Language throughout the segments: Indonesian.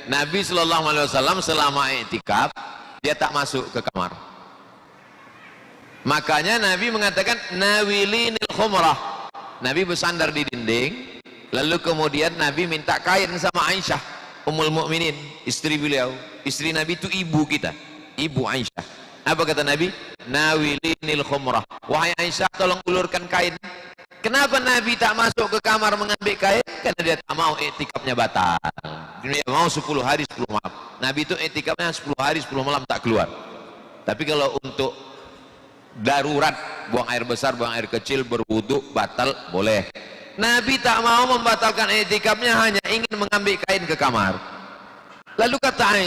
Nabi SAW selama iktikaf dia tak masuk ke kamar. Makanya Nabi mengatakan nawilinil khumrah. Nabi bersandar di dinding, lalu kemudian Nabi minta kain sama Aisyah Ummul Mukminin, istri beliau. Istri Nabi itu ibu kita, ibu Aisyah. Apa kata Nabi? Nawilinil khumrah. Wahai Aisyah, tolong ulurkan kain. Kenapa Nabi tak masuk ke kamar mengambil kain? Karena dia tak mau iktikafnya batal. Dia mau 10 hari 10 malam. Nabi itu iktikafnya 10 hari 10 malam tak keluar. Tapi kalau untuk darurat, buang air besar, buang air kecil, berwudu, batal, boleh. Nabi tak mau membatalkan iktikafnya, hanya ingin mengambil kain ke kamar. Lalu kata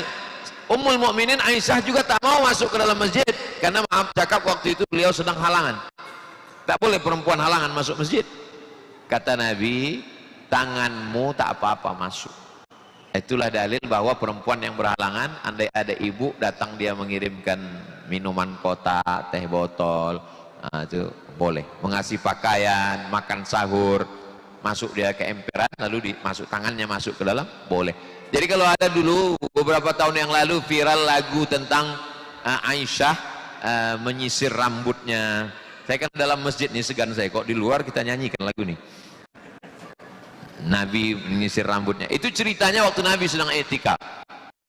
Ummul Mukminin Aisyah juga tak mau masuk ke dalam masjid, karena maaf cakap waktu itu beliau sedang halangan. Tak boleh perempuan halangan masuk masjid. Kata Nabi, tanganmu tak apa-apa masuk. Itulah dalil bahwa perempuan yang berhalangan, andai ada ibu datang dia mengirimkan minuman kotak, teh botol, itu boleh. Mengasih pakaian, makan sahur, masuk dia ke emperan, lalu masuk tangannya masuk ke dalam, boleh. Jadi kalau ada dulu beberapa tahun yang lalu viral lagu tentang Aisyah menyisir rambutnya. Saya kan dalam masjid nih, segan saya kok di luar kita nyanyikan lagu nih. Nabi menyisir rambutnya. Itu ceritanya waktu Nabi sedang iktikaf.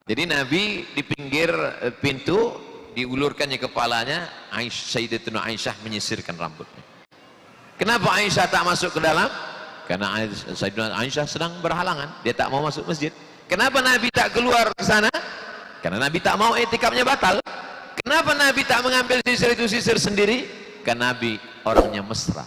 Jadi Nabi di pinggir pintu diulurkannya kepalanya, Sayyidatuna Aisyah menyisirkan rambutnya. Kenapa Aisyah tak masuk ke dalam? Karena Sayyidatuna Aisyah sedang berhalangan, dia tak mau masuk masjid. Kenapa Nabi tak keluar ke sana? Karena Nabi tak mau iktikafnya batal. Kenapa Nabi tak mengambil sisir itu sisir sendiri? Karena Nabi orangnya mesra.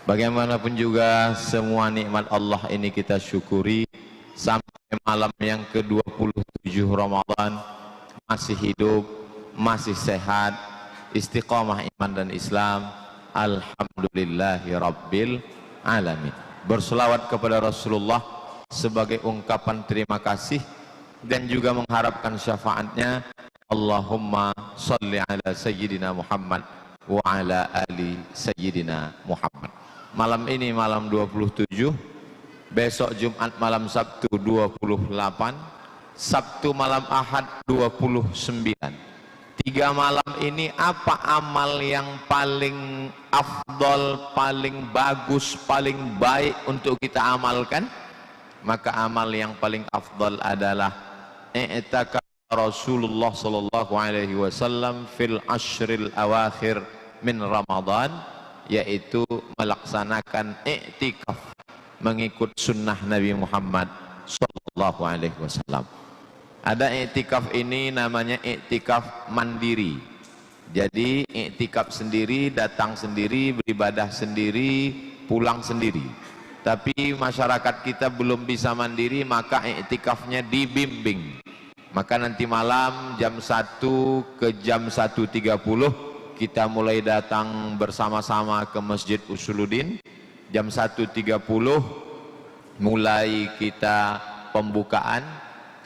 Bagaimanapun juga semua nikmat Allah ini kita syukuri. Sampai malam yang ke-27 Ramadan masih hidup, masih sehat, istiqamah iman dan Islam. Alhamdulillahi Rabbil Alamin. Berselawat kepada Rasulullah sebagai ungkapan terima kasih dan juga mengharapkan syafaatnya. Allahumma salli ala Sayyidina Muhammad wa ala ali Sayyidina Muhammad. Malam ini malam 27, besok Jumat malam Sabtu 28, Sabtu malam Ahad 29. 3 malam ini apa amal yang paling afdol, paling bagus, paling baik untuk kita amalkan? Maka amal yang paling afdal adalah i'tikaf Rasulullah sallallahu alaihi wasallam fil ashril awakhir min Ramadan, yaitu melaksanakan i'tikaf mengikut sunnah Nabi Muhammad sallallahu alaihi wasallam. Ada i'tikaf ini namanya i'tikaf mandiri. Jadi i'tikaf sendiri, datang sendiri, beribadah sendiri, pulang sendiri. Tapi masyarakat kita belum bisa mandiri, maka i'tikafnya dibimbing. Maka nanti malam jam 1 ke jam 1.30 kita mulai datang bersama-sama ke Masjid Usuluddin. Jam 1.30 mulai kita pembukaan,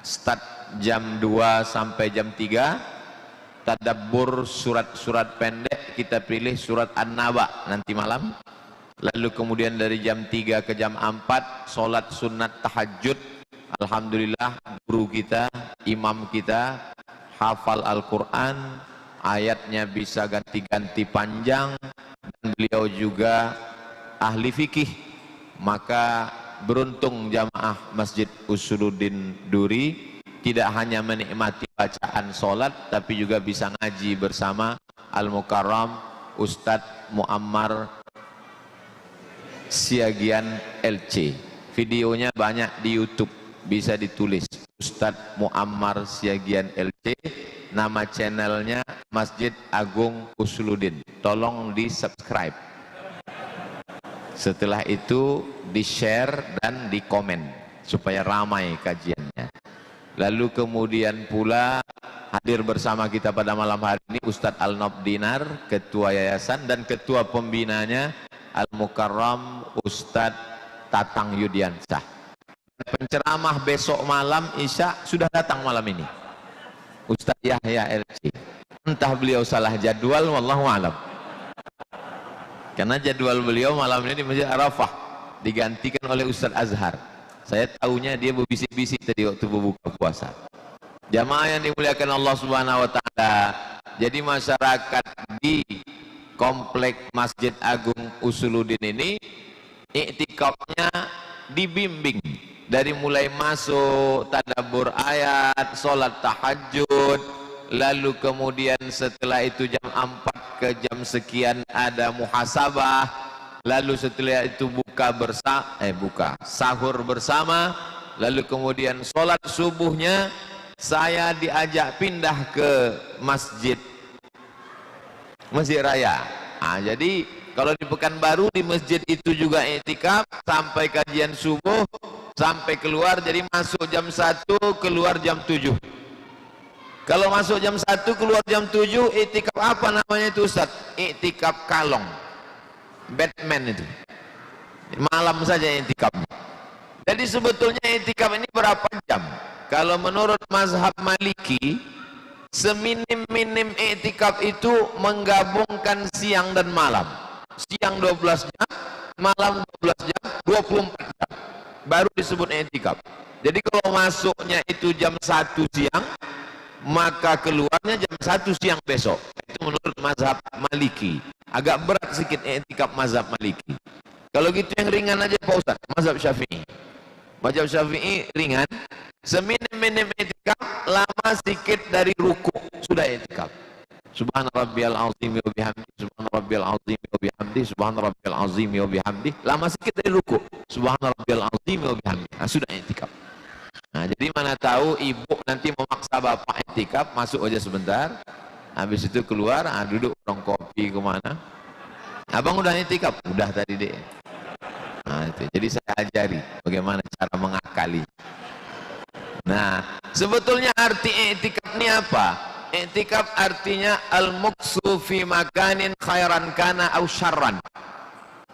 start jam 2 sampai jam 3. Tadabbur surat-surat pendek, kita pilih surat An-Naba nanti malam. Lalu kemudian dari jam 3 ke jam 4 solat sunat tahajud. Alhamdulillah guru kita, imam kita hafal Al-Quran, ayatnya bisa ganti-ganti panjang, dan beliau juga ahli fikih. Maka beruntung jamaah Masjid Usuluddin Duri tidak hanya menikmati bacaan solat, tapi juga bisa ngaji bersama Al-Mukarram Ustadz Muammar Siagian LC. Videonya banyak di YouTube, bisa ditulis Ustadz Muammar Siagian LC. Nama channelnya Masjid Agung Usuluddin. Tolong di subscribe. Setelah itu di share dan di komen supaya ramai kajiannya. Lalu kemudian pula hadir bersama kita pada malam hari ini Ustadz Al-Nob Dinar, ketua yayasan, dan ketua pembinanya Al-Mukarram Ustadz Tatang Yudiansah. Penceramah besok malam Isya sudah datang malam ini, Ustadz Yahya LC. Entah beliau salah jadwal, wallahu alam. Karena jadwal beliau malam ini di Masjid Arafah digantikan oleh Ustadz Azhar. Saya tahunya dia berbisik-bisik tadi waktu berbuka puasa. Jamaah yang dimuliakan Allah Subhanahu wa taala. Jadi masyarakat di komplek Masjid Agung Usuluddin ini iktikafnya dibimbing dari mulai masuk tadabbur ayat, sholat tahajud, lalu kemudian setelah itu jam 4 ke jam sekian ada muhasabah, lalu setelah itu buka sahur bersama, lalu kemudian sholat subuhnya saya diajak pindah ke masjid raya. Jadi kalau di Pekanbaru di masjid itu juga iktikaf sampai kajian subuh sampai keluar, jadi masuk jam 1 keluar jam 7. Kalau masuk jam 1 keluar jam 7 iktikaf apa namanya itu Ustaz? Iktikaf kalong, Batman itu malam saja iktikaf. Jadi sebetulnya iktikaf ini berapa jam? Kalau menurut mazhab Maliki, seminim-minim iktikaf itu menggabungkan siang dan malam. Siang 12 jam, malam 12 jam, 24 jam. Baru disebut iktikaf. Jadi kalau masuknya itu jam 1 siang, maka keluarnya jam 1 siang besok. Itu menurut mazhab Maliki. Agak berat sedikit iktikaf mazhab Maliki. Kalau gitu yang ringan aja Pak Ustaz, mazhab Syafi'i. Mazhab Syafi'i ringan, seminim-minim iktikaf lama sedikit dari ruku sudah iktikaf. Subhana rabbiyal azim wa bihamdi, subhana rabbiyal azim wa bihamdi, subhana rabbiyal azim wa bihamdi. Lama sedikit dari ruku, subhana rabbiyal azim wa bihamdi. Sudah iktikaf. Jadi mana tahu ibu nanti memaksa bapak iktikaf, masuk aja sebentar, habis itu keluar, duduk orang kopi kemana. Abang udah iktikaf? Udah tadi deh. Itu. Jadi saya ajari bagaimana cara mengakali. Sebetulnya arti iktikaf ini apa? Iktikaf artinya al-muksu fi makanin khairan kana au syarran.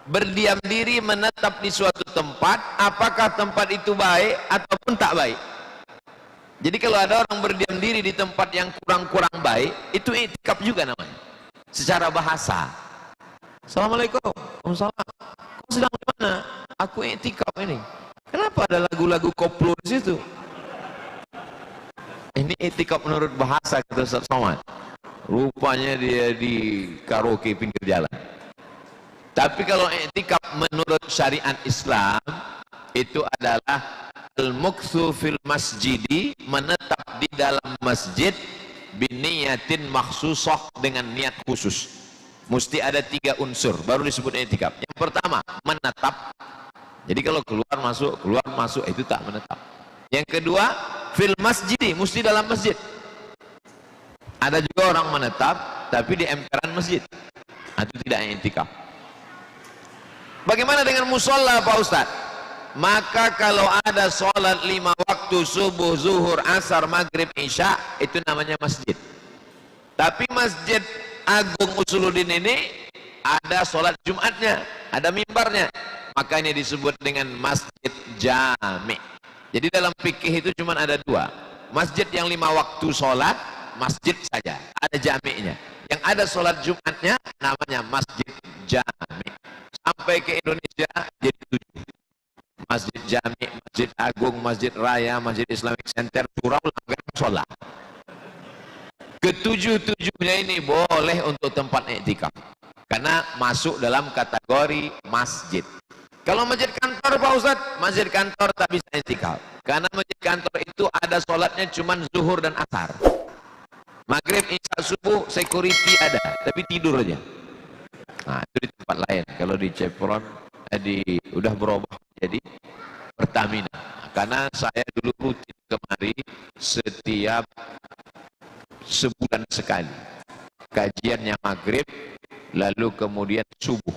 Berdiam diri menetap di suatu tempat, apakah tempat itu baik ataupun tak baik. Jadi kalau ada orang berdiam diri di tempat yang kurang-kurang baik, itu iktikaf juga namanya. Secara bahasa. Assalamualaikum. Waalaikumsalam. Kau sedang di mana? Aku iktikaf ini. Kenapa ada lagu-lagu koplo di situ? Ini iktikaf menurut bahasa kata Ustaz Somad. Rupanya dia di karaoke pinggir jalan. Tapi kalau iktikaf menurut syariat Islam itu adalah al-muktsu fil masjidi, menetap di dalam masjid biniyatin makhsusah, dengan niat khusus. Mesti ada 3 unsur baru disebut iktikaf. Yang pertama menetap. Jadi kalau keluar masuk itu tak menetap. Yang kedua fil masjidi, mesti dalam masjid. Ada juga orang menetap tapi di emperan masjid. Itu tidak iktikaf. Bagaimana dengan musola Pak Ustaz? Maka kalau ada sholat 5 waktu, subuh, zuhur, asar, maghrib, isya, itu namanya masjid. Tapi Masjid Agung Usuluddin ini ada sholat Jumatnya, ada mimbarnya, maka ini disebut dengan masjid jami. Jadi dalam fikih itu cuma ada 2, masjid yang 5 waktu sholat, masjid saja, ada jami'nya. Yang ada sholat Jumatnya namanya masjid jami. Sampai ke Indonesia jadi 7. Masjid Jami, Masjid Agung, Masjid Raya, Masjid Islamic Center, surau, langgar, sholat. Ketujuh-tujuhnya ini boleh untuk tempat iktikaf karena masuk dalam kategori masjid. Kalau masjid kantor Pak Ustaz, masjid kantor tak bisa iktikaf karena masjid kantor itu ada sholatnya cuma zuhur dan asar. Maghrib, isya, subuh, security ada, tapi tidur aja. Itu di tempat lain. Kalau di Chevron udah berubah jadi Pertamina. Karena saya dulu rutin kemari setiap sebulan sekali. Kajiannya maghrib, lalu kemudian subuh.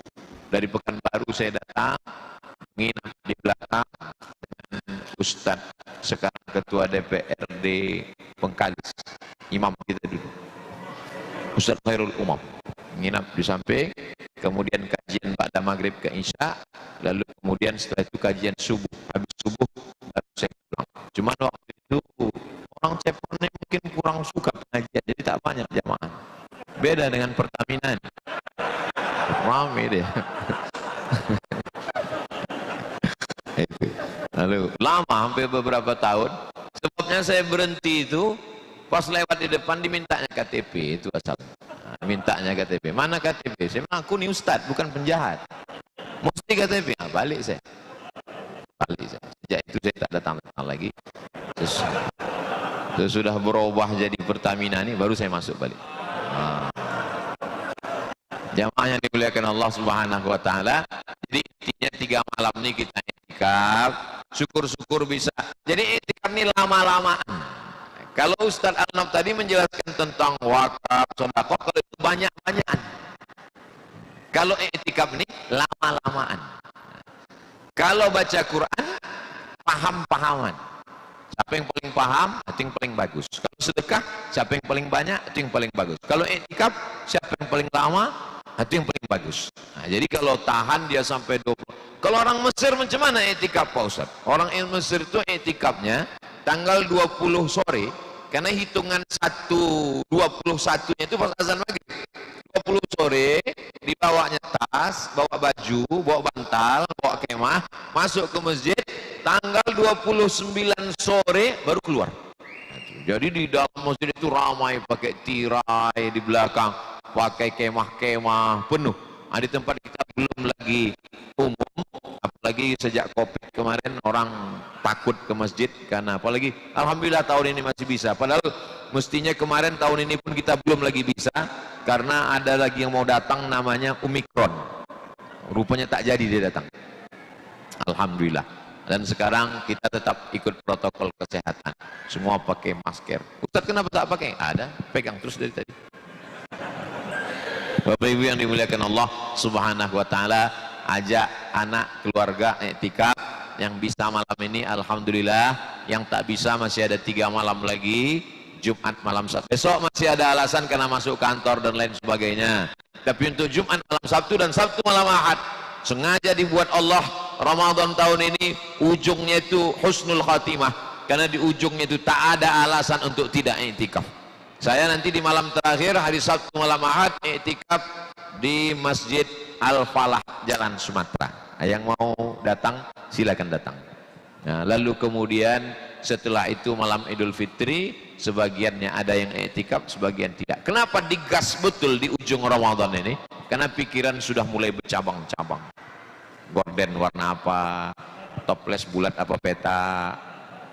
Dari Pekanbaru saya datang, nginap di belakang dengan Ustadz sekarang Ketua DPRD Pengkalis, imam kita dulu, Ustadz Khairul Umam, nginap di samping. Kemudian kajian pada maghrib ke isya, lalu kemudian setelah itu kajian subuh. Habis subuh baru saya pulang. Cuman waktu itu orang Cepon mungkin kurang suka pengajian, jadi tak banyak jamaah. Beda dengan Pertamina. rame dia. Lalu lama hampir beberapa tahun. Sebabnya saya berhenti itu pas lewat di depan dimintanya KTP itu asal. Mintanya KTP. Mana KTP? Saya bilang aku nih ustad bukan penjahat. Mesti KTP. Nah, balik saya. Balik saya. Sejak itu saya tak datang lagi. Terus sudah berubah jadi Pertamina ini baru saya masuk balik. Jamaah yang dimuliakan Allah Subhanahu wa taala. Jadi intinya 3 malam ini kita i'tikaf, syukur-syukur bisa. Jadi i'tikaf ini lama-lamaan. Kalau Ustaz Arnab tadi menjelaskan tentang wakaf, sedekah, kalau itu banyak-banyakan. Kalau i'tikaf ini lama-lamaan. Kalau baca Quran paham-pahaman. Siapa yang paling paham, itu yang paling bagus. Kalau sedekah, siapa yang paling banyak, itu yang paling bagus. Kalau i'tikaf, siapa yang paling lama, itu yang paling bagus. Nah, jadi kalau tahan dia sampai 20. Kalau orang Mesir macam mana i'tikaf Pak Ustaz? Orang Mesir itu i'tikafnya tanggal 20 sore, karena hitungan 21-nya itu pas azan maghrib. 20 sore dibawanya tas, bawa baju, bawa bantal, bawa kemah, masuk ke masjid, tanggal 29 sore baru keluar. Jadi di dalam masjid itu ramai, pakai tirai di belakang, pakai kemah-kemah penuh. Di tempat kita belum lagi umum, apalagi sejak Covid kemarin orang takut ke masjid karena apalagi alhamdulillah tahun ini masih bisa. Padahal mestinya kemarin tahun ini pun kita belum lagi bisa karena ada lagi yang mau datang namanya Omikron. Rupanya tak jadi dia datang. Alhamdulillah. Dan sekarang kita tetap ikut protokol kesehatan. Semua pakai masker. Ustaz kenapa tak pakai? Ada, pegang terus dari tadi. Bapak Ibu yang dimuliakan Allah Subhanahu wa taala, ajak anak keluarga i'tikaf yang bisa malam ini alhamdulillah, yang tak bisa masih ada 3 malam lagi, Jumat malam Sabtu. Besok masih ada alasan karena masuk kantor dan lain sebagainya. Tapi untuk Jumat malam Sabtu dan Sabtu malam Ahad sengaja dibuat Allah Ramadan tahun ini ujungnya itu husnul khatimah, karena di ujungnya itu tak ada alasan untuk tidak i'tikaf. Saya nanti di malam terakhir hari Sabtu malam Ahad i'tikaf di Masjid Al-Falah Jalan Sumatera. Yang mau datang silakan datang. Nah, lalu kemudian setelah itu malam Idul Fitri sebagiannya ada yang i'tikaf, sebagian tidak. Kenapa digas betul di ujung Ramadan ini? Karena pikiran sudah mulai bercabang-cabang. Gorden warna apa, toples bulat apa peta,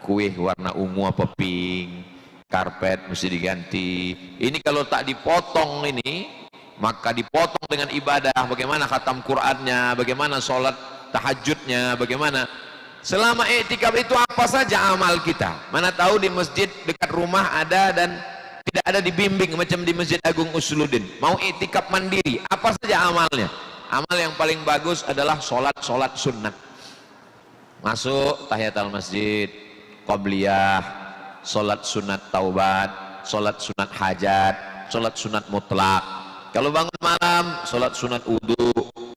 kue warna ungu apa pink, karpet mesti diganti. Ini kalau tak dipotong ini, maka dipotong dengan ibadah. Bagaimana khatam Qur'annya, bagaimana sholat tahajudnya, bagaimana. Selama i'tikaf itu apa saja amal kita. Mana tahu di masjid dekat rumah ada dan tidak ada dibimbing macam di Masjid Agung Usuluddin. Mau i'tikaf mandiri, apa saja amalnya. Amal yang paling bagus adalah sholat sunnat. Masuk tahiyatul masjid, qobliyah, sholat sunat taubat, sholat sunat hajat, sholat sunat mutlak. Kalau bangun malam, sholat sunat wudu.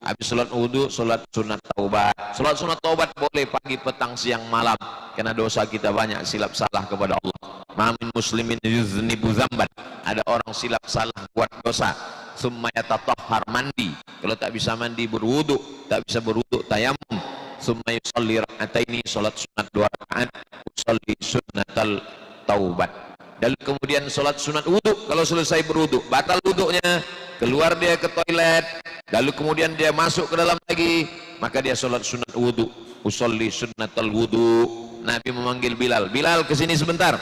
Habis sholat wudu, sholat sunat taubat. Sholat sunat taubat boleh pagi, petang, siang, malam, karena dosa kita banyak, silap salah kepada Allah. Mamin muslimin yuznibu zamban. Ada orang silap salah buat dosa. Summa yatatahhar, mandi. Kalau tak bisa mandi berwudu, tak bisa berwudu tayamum. Summa yusalli rak'ataini, salat sunat 2 rakaat, usalli sunnatal taubat. Dan kemudian salat sunat wudu. Kalau selesai berwudu, batal wudunya, keluar dia ke toilet, lalu kemudian dia masuk ke dalam lagi, maka dia salat sunat wudu, usalli sunnatal wudu. Nabi memanggil Bilal, Bilal kesini sebentar.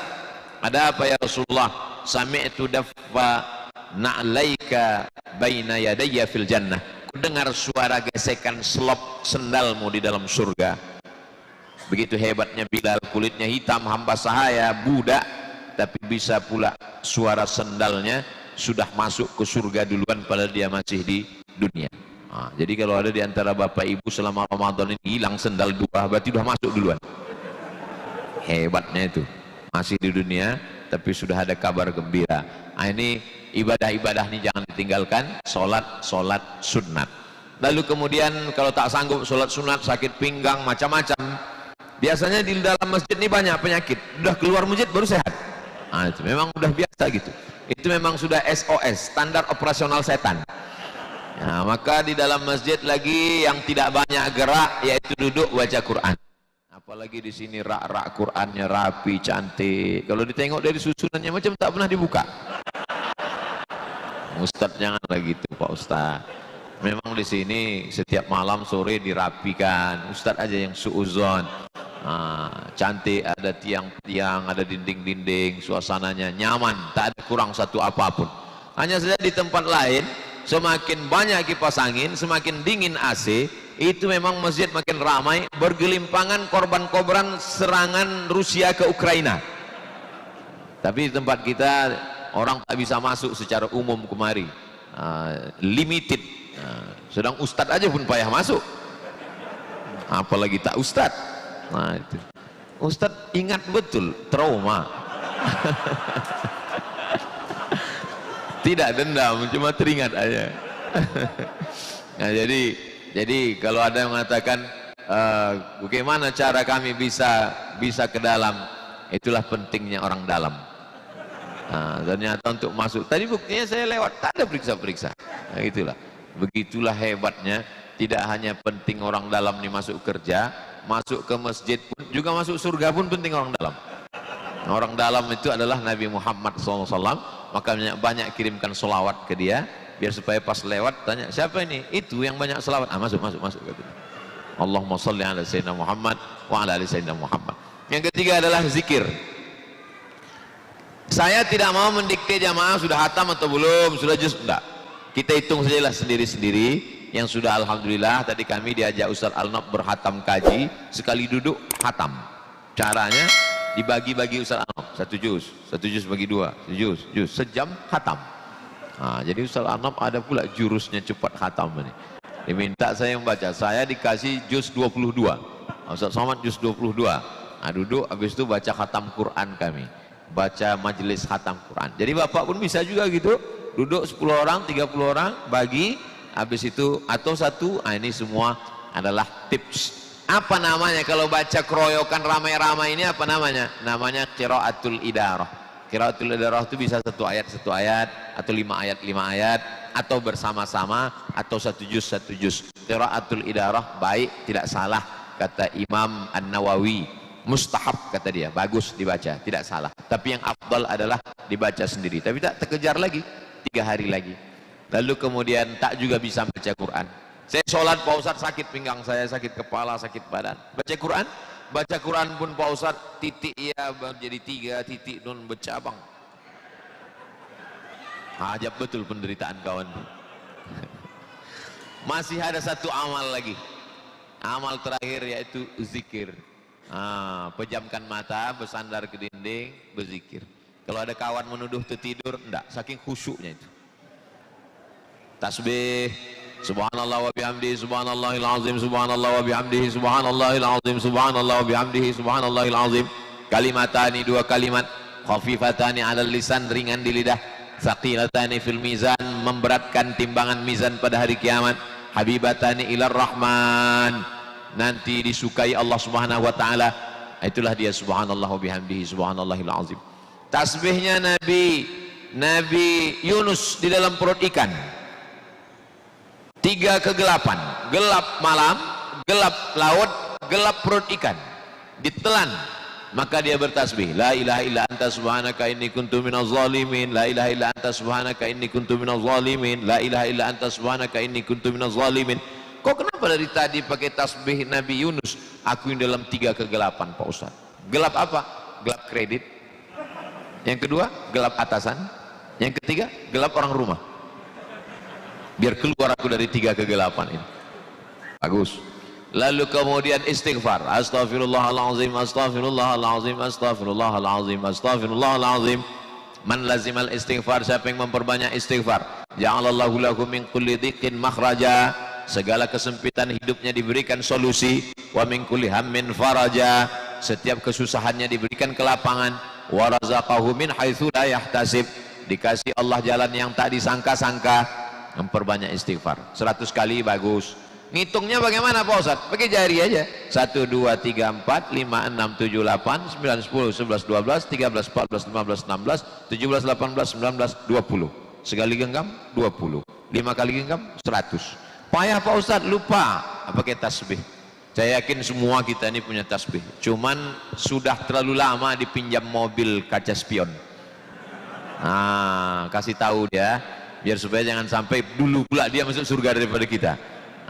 Ada apa ya Rasulullah? Sami'tu daffa na'laika baina yadayya fil jannah. Ku dengar suara gesekan selop sendalmu di dalam surga. Begitu hebatnya Bilal, kulitnya hitam, hamba sahaya, budak, tapi bisa pula suara sendalnya sudah masuk ke surga duluan padahal dia masih di dunia. Nah, jadi kalau ada di antara bapak ibu selama Ramadan ini hilang sendal 2, berarti sudah masuk duluan. Hebatnya itu, masih di dunia tapi sudah ada kabar gembira. Nah, ini ibadah-ibadah ini jangan ditinggalkan. Sholat sunat. Lalu kemudian kalau tak sanggup sholat sunat, sakit pinggang, macam-macam, biasanya di dalam masjid ini banyak penyakit, udah keluar masjid baru sehat. Nah, itu memang udah biasa gitu. Itu memang sudah SOS, standar operasional setan. Nah, maka di dalam masjid lagi yang tidak banyak gerak yaitu duduk baca Quran. Apalagi di sini rak-rak Qurannya rapi, cantik. Kalau ditengok dari susunannya macam tak pernah dibuka. Ustadz janganlah gitu Pak Ustadz. Memang di sini setiap malam sore dirapikan. Ustadz aja yang suuzon. Cantik, ada tiang-tiang, ada dinding-dinding, suasananya nyaman, tak ada kurang satu apapun. Hanya saja di tempat lain semakin banyak kipas angin, semakin dingin AC, itu memang masjid makin ramai, bergelimpangan korban-korban serangan Rusia ke Ukraina. Tapi di tempat kita orang tak bisa masuk secara umum kemari, limited. Sedang ustadz aja pun payah masuk, apalagi tak ustadz. Nah itu ustadz ingat betul trauma. Tidak dendam, cuma teringat aja. Nah, jadi kalau ada yang mengatakan bagaimana cara kami bisa ke dalam, itulah pentingnya orang dalam. Ternyata untuk masuk tadi buktinya saya lewat tak ada periksa-periksa. Nah, itulah begitulah hebatnya. Tidak hanya penting orang dalam ini masuk kerja, masuk ke masjid pun juga, masuk surga pun penting orang dalam. Orang dalam itu adalah Nabi Muhammad SAW. Maka banyak kirimkan solawat ke dia, biar supaya pas lewat tanya siapa ini, itu yang banyak solawat. Masuk Allahumma salli ala sayyidina Muhammad wa ala ali sayyidina Muhammad. Yang ketiga adalah zikir. Saya tidak mau mendikte jamaah sudah hatam atau belum, sudah juz, enggak. Kita hitung sajalah sendiri-sendiri. Yang sudah alhamdulillah, tadi kami diajak Ustaz Al-Nab berhatam kaji, sekali duduk hatam. Caranya dibagi-bagi Ustaz Al-Nab, satu juz bagi dua, juz, sejam hatam. Jadi Ustaz Al-Nab ada pula jurusnya cepat hatam ini. Diminta saya membaca, saya dikasih juz 22, Ustaz Somad juz 22. Duduk, habis itu baca khatam Quran kami, baca majelis khatam Quran. Jadi bapak pun bisa juga gitu, duduk 10 orang, 30 orang, bagi, habis itu atau satu. Ini semua adalah tips. Apa namanya kalau baca keroyokan ramai-ramai ini, apa namanya? Namanya qiraatul idarah. Qiraatul idarah itu bisa satu ayat atau 5 ayat, atau bersama-sama, atau satu juz. Qiraatul idarah baik, tidak salah kata Imam An-Nawawi. Mustahab kata dia, bagus dibaca, tidak salah. Tapi yang afdal adalah dibaca sendiri. Tapi tak terkejar lagi, 3 hari lagi. Lalu kemudian tak juga bisa baca Quran. Saya sholat Pak Ustadz sakit pinggang saya, sakit kepala, sakit badan. Baca Quran pun Pak Ustadz titik ya menjadi 3, titik nun bercabang. Ajab betul penderitaan kawan. Masih ada satu amal lagi. Amal terakhir yaitu zikir. Pejamkan mata, bersandar ke dinding, berzikir. Kalau ada kawan menuduh tertidur, enggak, saking khusyuknya itu. Tasbih, subhanallah wa bihamdihi, subhanallahil azim, subhanallah wa bihamdihi, subhanallahil azim, subhanallah wa bihamdihi, subhanallahil azim. Kalimatani, 2 kalimat, khafifatani 'alal lisan, ringan di lidah, tsaqilatani fil mizan, memberatkan timbangan mizan pada hari kiamat, habibatani ilar rahman, nanti disukai Allah Subhanahu wa taala. Itulah dia subhanallah wa bihamdihi, subhanallahil azim. Tasbihnya Nabi Yunus di dalam perut ikan. 3 kegelapan, gelap malam, gelap laut, gelap perut ikan, ditelan, maka dia bertasbih, la ilaha illa anta subhanaka inni kuntu minaz zalimin, la ilaha illa anta subhanaka inni kuntu minaz zalimin, la ilaha illa anta subhanaka inni kuntu minaz zalimin. Kok kenapa dari tadi pakai tasbih Nabi Yunus? Aku yang dalam 3 kegelapan Pak Ustaz. Gelap apa? Gelap kredit. Yang kedua, gelap atasan. Yang ketiga, gelap orang rumah. Biar keluar aku dari 3 kegelapan ini. Bagus. Lalu kemudian istighfar. Astaghfirullahalazim, astaghfirullahalazim, astaghfirullahalazim, astaghfirullahalazim. Man lazimal istighfar, siapa yang memperbanyak istighfar, ja'alallahu lahu min kulli dhiqin makhraja, segala kesempitan hidupnya diberikan solusi, wa min kulli hammin faraja, setiap kesusahannya diberikan kelapangan, wa razaqahu min haitsu la yahtasib, dikasih Allah jalan yang tak disangka-sangka. Memperbanyak istighfar 100 kali bagus. Ngitungnya bagaimana Pak Ustadz? Pakai jari aja. 1, 2, 3, 4, 5, 6, 7, 8, 9, 10, 11, 12, 13, 14, 15, 16, 17, 18, 19, 20. sekali genggam 20, 5 kali genggam 100. Payah Pak Ustadz, lupa pakai tasbih. Saya yakin semua kita ini punya tasbih, cuman sudah terlalu lama dipinjam mobil kaca spion. Nah, kasih tahu dia biar supaya jangan sampai dulu pula dia masuk surga daripada kita.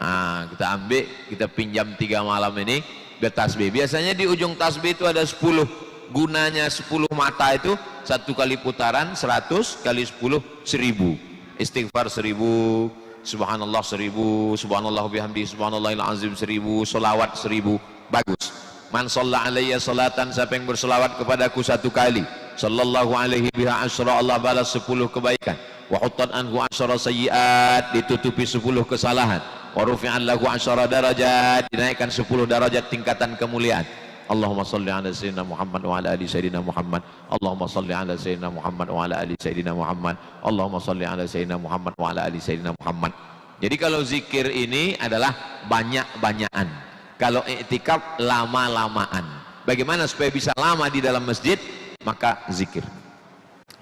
Nah, kita ambil, kita pinjam 3 malam ini biar tasbih. Biasanya di ujung tasbih itu ada 10, gunanya 10 mata itu, 1 kali putaran 100 kali 10 1000. Istighfar 1000, subhanallah 1000, subhanallah bihamdi, subhanallahil azim 1000, selawat 1000. Bagus. Man shalla alayya salatan, siapa yang berselawat kepadaku 1 kali, sallallahu alaihi biha asyra, Allah balas 10 kebaikan. Wa huttan anhu asyra sayyiat, ditutupi 10 kesalahan. Wa rufi'an lahu asyra darajat, dinaikkan 10 darajat tingkatan kemuliaan. Allahumma salli ala sayyidina Muhammad wa ala ali sayyidina Muhammad. Allahumma salli ala sayyidina Muhammad wa ala ali sayyidina Muhammad. Allahumma salli ala sayyidina Muhammad wa ala ali sayyidina Muhammad. Jadi kalau zikir ini adalah banyak-banyakan. Kalau i'tikaf lama-lamaan. Bagaimana supaya bisa lama di dalam masjid? Maka zikir.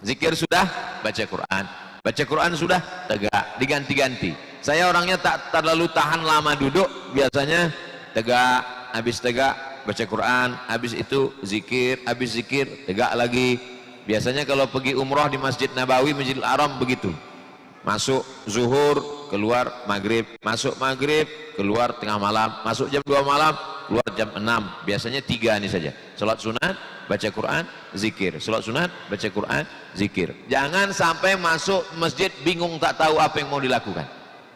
Zikir sudah, baca Quran. Baca Quran sudah, tegak, diganti-ganti. Saya orangnya tak terlalu tahan lama duduk, biasanya tegak, habis tegak baca Quran, habis itu zikir, habis zikir tegak lagi. Biasanya kalau pergi umroh di Masjid Nabawi, Masjidil Haram begitu. Masuk zuhur, keluar maghrib, masuk maghrib, keluar tengah malam, masuk jam 2 malam, keluar jam 6. Biasanya 3 ini saja. Salat sunat, baca Quran, zikir. Salat sunat, baca Quran, zikir. Jangan sampai masuk masjid bingung tak tahu apa yang mau dilakukan.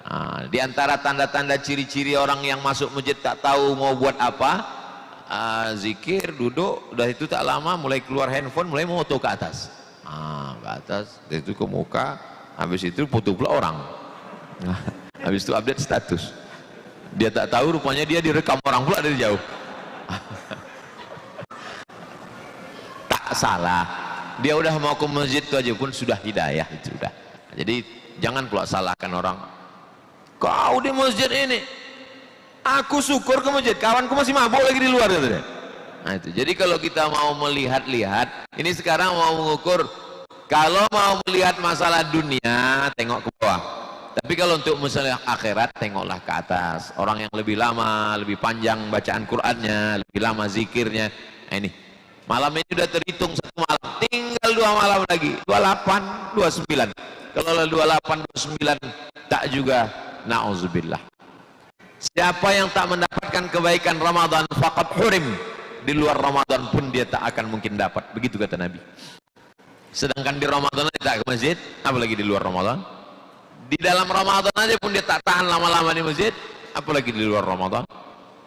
Nah, di antara tanda-tanda ciri-ciri orang yang masuk masjid tak tahu mau buat apa, zikir, duduk, udah itu tak lama mulai keluar handphone, mulai moto ke atas. Ke atas, dari itu ke muka, habis itu foto pula orang. Habis itu update status. Dia tak tahu rupanya dia direkam orang pula dari jauh. Tak salah. Dia udah mau ke masjid itu aja pun sudah hidayah itu sudah. Jadi jangan pula salahkan orang. Kau di masjid ini, aku syukur ke masjid, kawanku masih mabuk lagi di luar gitu deh. Nah itu. Jadi kalau kita mau melihat-lihat, ini sekarang mau mengukur. Kalau mau melihat masalah dunia, tengok ke bawah. Tapi kalau untuk masalah akhirat, tengoklah ke atas. Orang yang lebih lama, lebih panjang bacaan Qur'annya, lebih lama zikirnya. Nah ini, malam ini sudah terhitung 1 malam, tinggal 2 malam lagi, 28, 29. Kalau 28, 29 tak juga, na'udzubillah. Siapa yang tak mendapatkan kebaikan Ramadan faqad hurim, di luar Ramadan pun dia tak akan mungkin dapat, begitu kata Nabi. Sedangkan di Ramadan aja tak ke masjid, apalagi di luar Ramadan. Di dalam Ramadan aja pun dia tak tahan lama-lama di masjid, apalagi di luar Ramadan.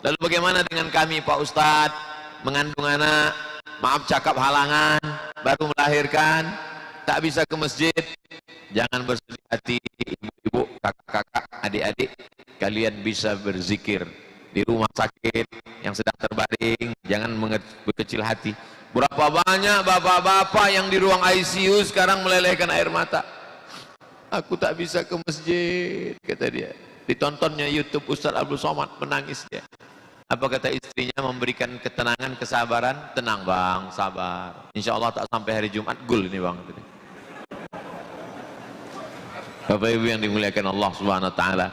Lalu bagaimana dengan kami Pak Ustadz, mengandung anak, maaf cakap halangan, baru melahirkan, tak bisa ke masjid? Jangan bersedih hati ibu-ibu, kakak-kakak, adik-adik, kalian bisa berzikir di rumah sakit yang sedang terbaring. Jangan berkecil hati. Berapa banyak bapak-bapak yang di ruang ICU sekarang melelehkan air mata. Aku tak bisa ke masjid, kata dia. Ditontonnya YouTube Ustadz Abdul Somad, menangis dia. Apa kata istrinya? Memberikan ketenangan, kesabaran. Tenang bang, sabar, insya Allah tak sampai hari Jumat gul ini bang. Bapak ibu yang dimuliakan Allah subhanahu wa ta'ala,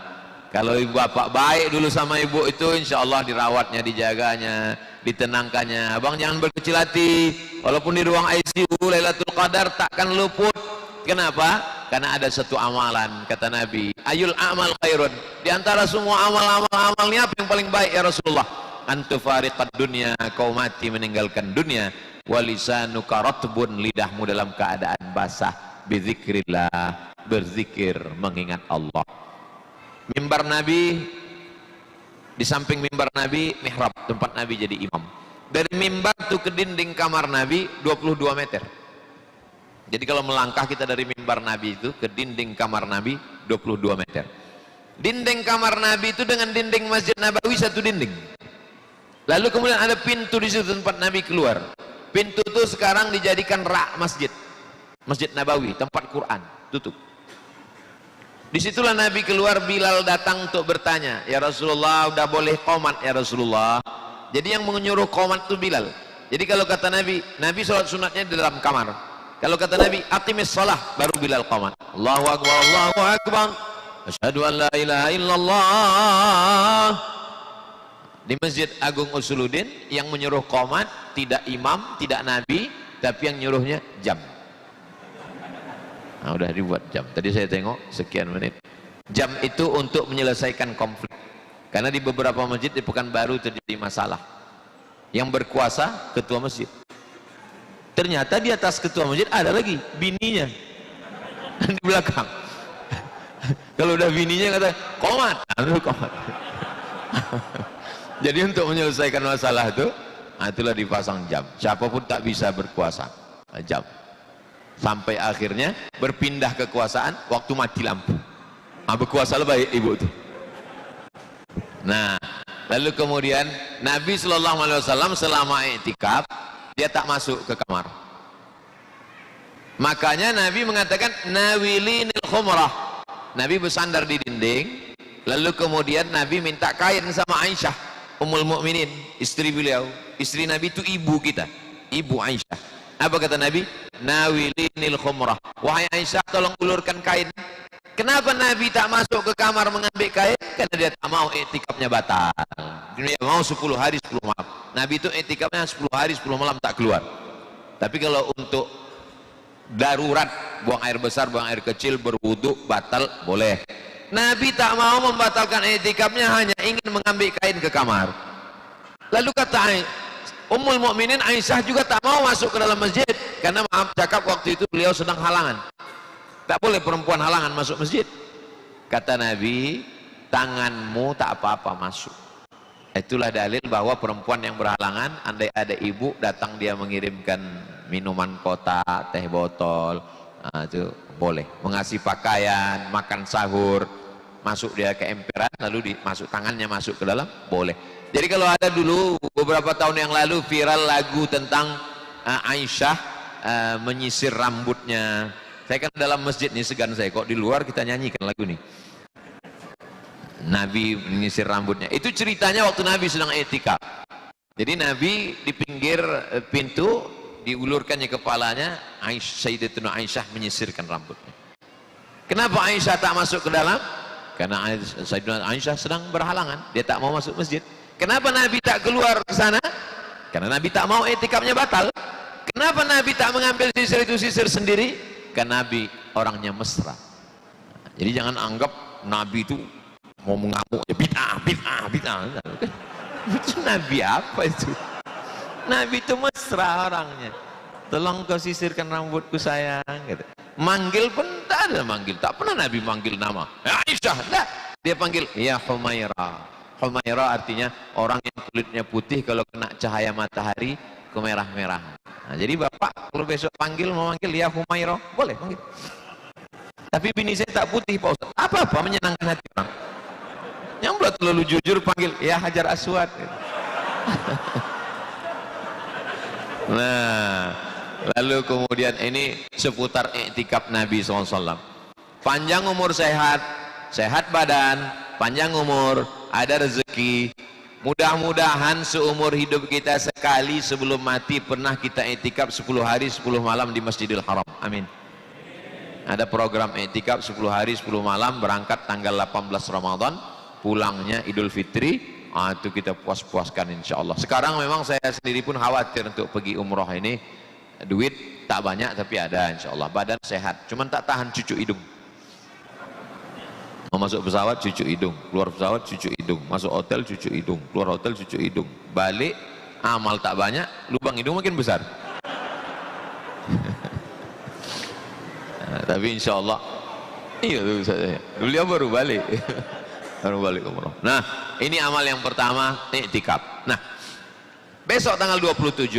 kalau ibu bapak baik dulu sama ibu itu, insya Allah dirawatnya, dijaganya, ditenangkannya. Abang jangan berkecil hati, walaupun di ruang ICU Lailatul Qadar takkan luput. Kenapa? Karena ada satu amalan, kata Nabi, ayul amal khairun, di antara semua amal-amal ini apa yang paling baik ya Rasulullah? Antufariqad dunya, kau mati meninggalkan dunia, walisanuka ratbun, lidahmu dalam keadaan basah, bizikrillah, berzikir mengingat Allah. Mimbar Nabi, di samping mimbar Nabi mihrab, tempat Nabi jadi imam. Dari mimbar itu ke dinding kamar Nabi 22 meter. Jadi kalau melangkah kita dari mimbar Nabi itu ke dinding kamar Nabi 22 meter. Dinding kamar Nabi itu dengan dinding Masjid Nabawi satu dinding. Lalu kemudian ada pintu di situ tempat Nabi keluar. Pintu itu sekarang dijadikan rak masjid. Masjid Nabawi, tempat Quran, tutup. Disitulah Nabi keluar, Bilal datang untuk bertanya, ya Rasulullah, udah boleh qomat ya Rasulullah. Jadi yang menyuruh qomat itu Bilal. Jadi kalau kata Nabi, Nabi sholat sunatnya di dalam kamar. Kalau kata Nabi, aqimis shalah, baru Bilal qamat. Allahu akbar, Allahu akbar. Asyhadu an la ilaha illallah. Di Masjid Agung Usuluddin yang menyuruh qamat tidak imam, tidak nabi, tapi yang nyuruhnya jam. Nah, udah dibuat jam. Tadi saya tengok sekian menit. Jam itu untuk menyelesaikan konflik. Karena di beberapa masjid di Pekanbaru terjadi masalah. Yang berkuasa ketua masjid. Ternyata di atas ketua masjid ada lagi bininya di belakang. Kalau udah bininya kata komat, komat. Jadi untuk menyelesaikan masalah itu, nah itulah dipasang jam. Siapapun tak bisa berkuasa, jam. Sampai akhirnya berpindah kekuasaan waktu mati lampu. Nah, berkuasa lebih ibu itu. Nah, lalu kemudian Nabi SAW selama i'tikaf dia tak masuk ke kamar. Makanya Nabi mengatakan nawilinil khumrah. Nabi bersandar di dinding, lalu kemudian Nabi minta kain sama Aisyah Ummul Mukminin, istri beliau. Istri Nabi itu ibu kita, ibu Aisyah. Apa kata Nabi? Nawilinil khumrah. Wahai Aisyah, tolong ulurkan kain. Kenapa Nabi tak masuk ke kamar mengambil kain? Karena dia tak mau i'tikafnya batal. Dia mau 10 hari 10 malam. Nabi itu i'tikafnya 10 hari 10 malam tak keluar. Tapi kalau untuk darurat, buang air besar, buang air kecil, berwudu, batal, boleh. Nabi tak mau membatalkan i'tikafnya, hanya ingin mengambil kain ke kamar. Lalu kata Ummul Mukminin Aisyah juga tak mau masuk ke dalam masjid, karena maaf cakap waktu itu beliau sedang halangan. Tak boleh perempuan halangan masuk masjid. Kata Nabi, tanganmu tak apa-apa masuk. Itulah dalil bahwa perempuan yang berhalangan, andai ada ibu datang dia mengirimkan minuman kotak, teh botol, itu boleh. Mengasih pakaian, makan sahur, masuk dia ke emperan, lalu masuk tangannya masuk ke dalam, boleh. Jadi kalau ada dulu beberapa tahun yang lalu viral lagu tentang Aisyah menyisir rambutnya. Saya kan dalam masjid nih, segan saya kok di luar kita nyanyikan lagu nih. Nabi menyisir rambutnya. Itu ceritanya waktu Nabi sedang i'tikaf. Jadi Nabi di pinggir pintu diulurkannya kepalanya, Sayyidatuna Aisyah menyisirkan rambutnya. Kenapa Aisyah tak masuk ke dalam? Karena Sayyidatuna Aisyah sedang berhalangan, dia tak mau masuk masjid. Kenapa Nabi tak keluar ke sana? Karena Nabi tak mau i'tikafnya batal. Kenapa Nabi tak mengambil sisir itu sisir sendiri? Karena Nabi orangnya mesra. Jadi jangan anggap Nabi itu mau mengamuk ya bid'ah. Itu Nabi apa itu? Nabi itu mesra orangnya. Tolong kau sisirkan rambutku sayang, gitu. Manggil pun tak ada manggil, tak pernah Nabi manggil nama ya Aisyah, tak. Dia panggil ya Humairah. Humairah artinya orang yang kulitnya putih kalau kena cahaya matahari kemerah-merahan. Nah, jadi bapak kalau besok panggil mau manggil ya Humairah, boleh panggil. Tapi bini saya tak putih Pak Ustaz. Apa-apa menyenangkan hati orang. Yang belum terlalu jujur panggil ya Hajar Aswad. Nah, lalu kemudian ini seputar i'tikaf Nabi SAW. Panjang umur sehat, sehat badan, panjang umur, ada rezeki. Mudah-mudahan seumur hidup kita sekali sebelum mati pernah kita i'tikaf 10 hari 10 malam di Masjidil Haram. Amin. Ada program i'tikaf 10 hari 10 malam, berangkat tanggal 18 Ramadan, pulangnya Idul Fitri. Itu kita puas-puaskan insya Allah. Sekarang memang saya sendiri pun khawatir untuk pergi umroh ini. Duit tak banyak tapi ada insya Allah. Badan sehat, cuman tak tahan cucu hidung. Mau masuk pesawat cucu hidung, keluar pesawat cucu hidung, masuk hotel cucu hidung, keluar hotel cucu hidung, balik amal tak banyak, lubang hidung makin besar. Nah, tapi insya Allah iya tuh saya. Beliau baru balik. Baru balik umroh. Nah, ini amal yang pertama, i'tikaf. Nah, besok tanggal 27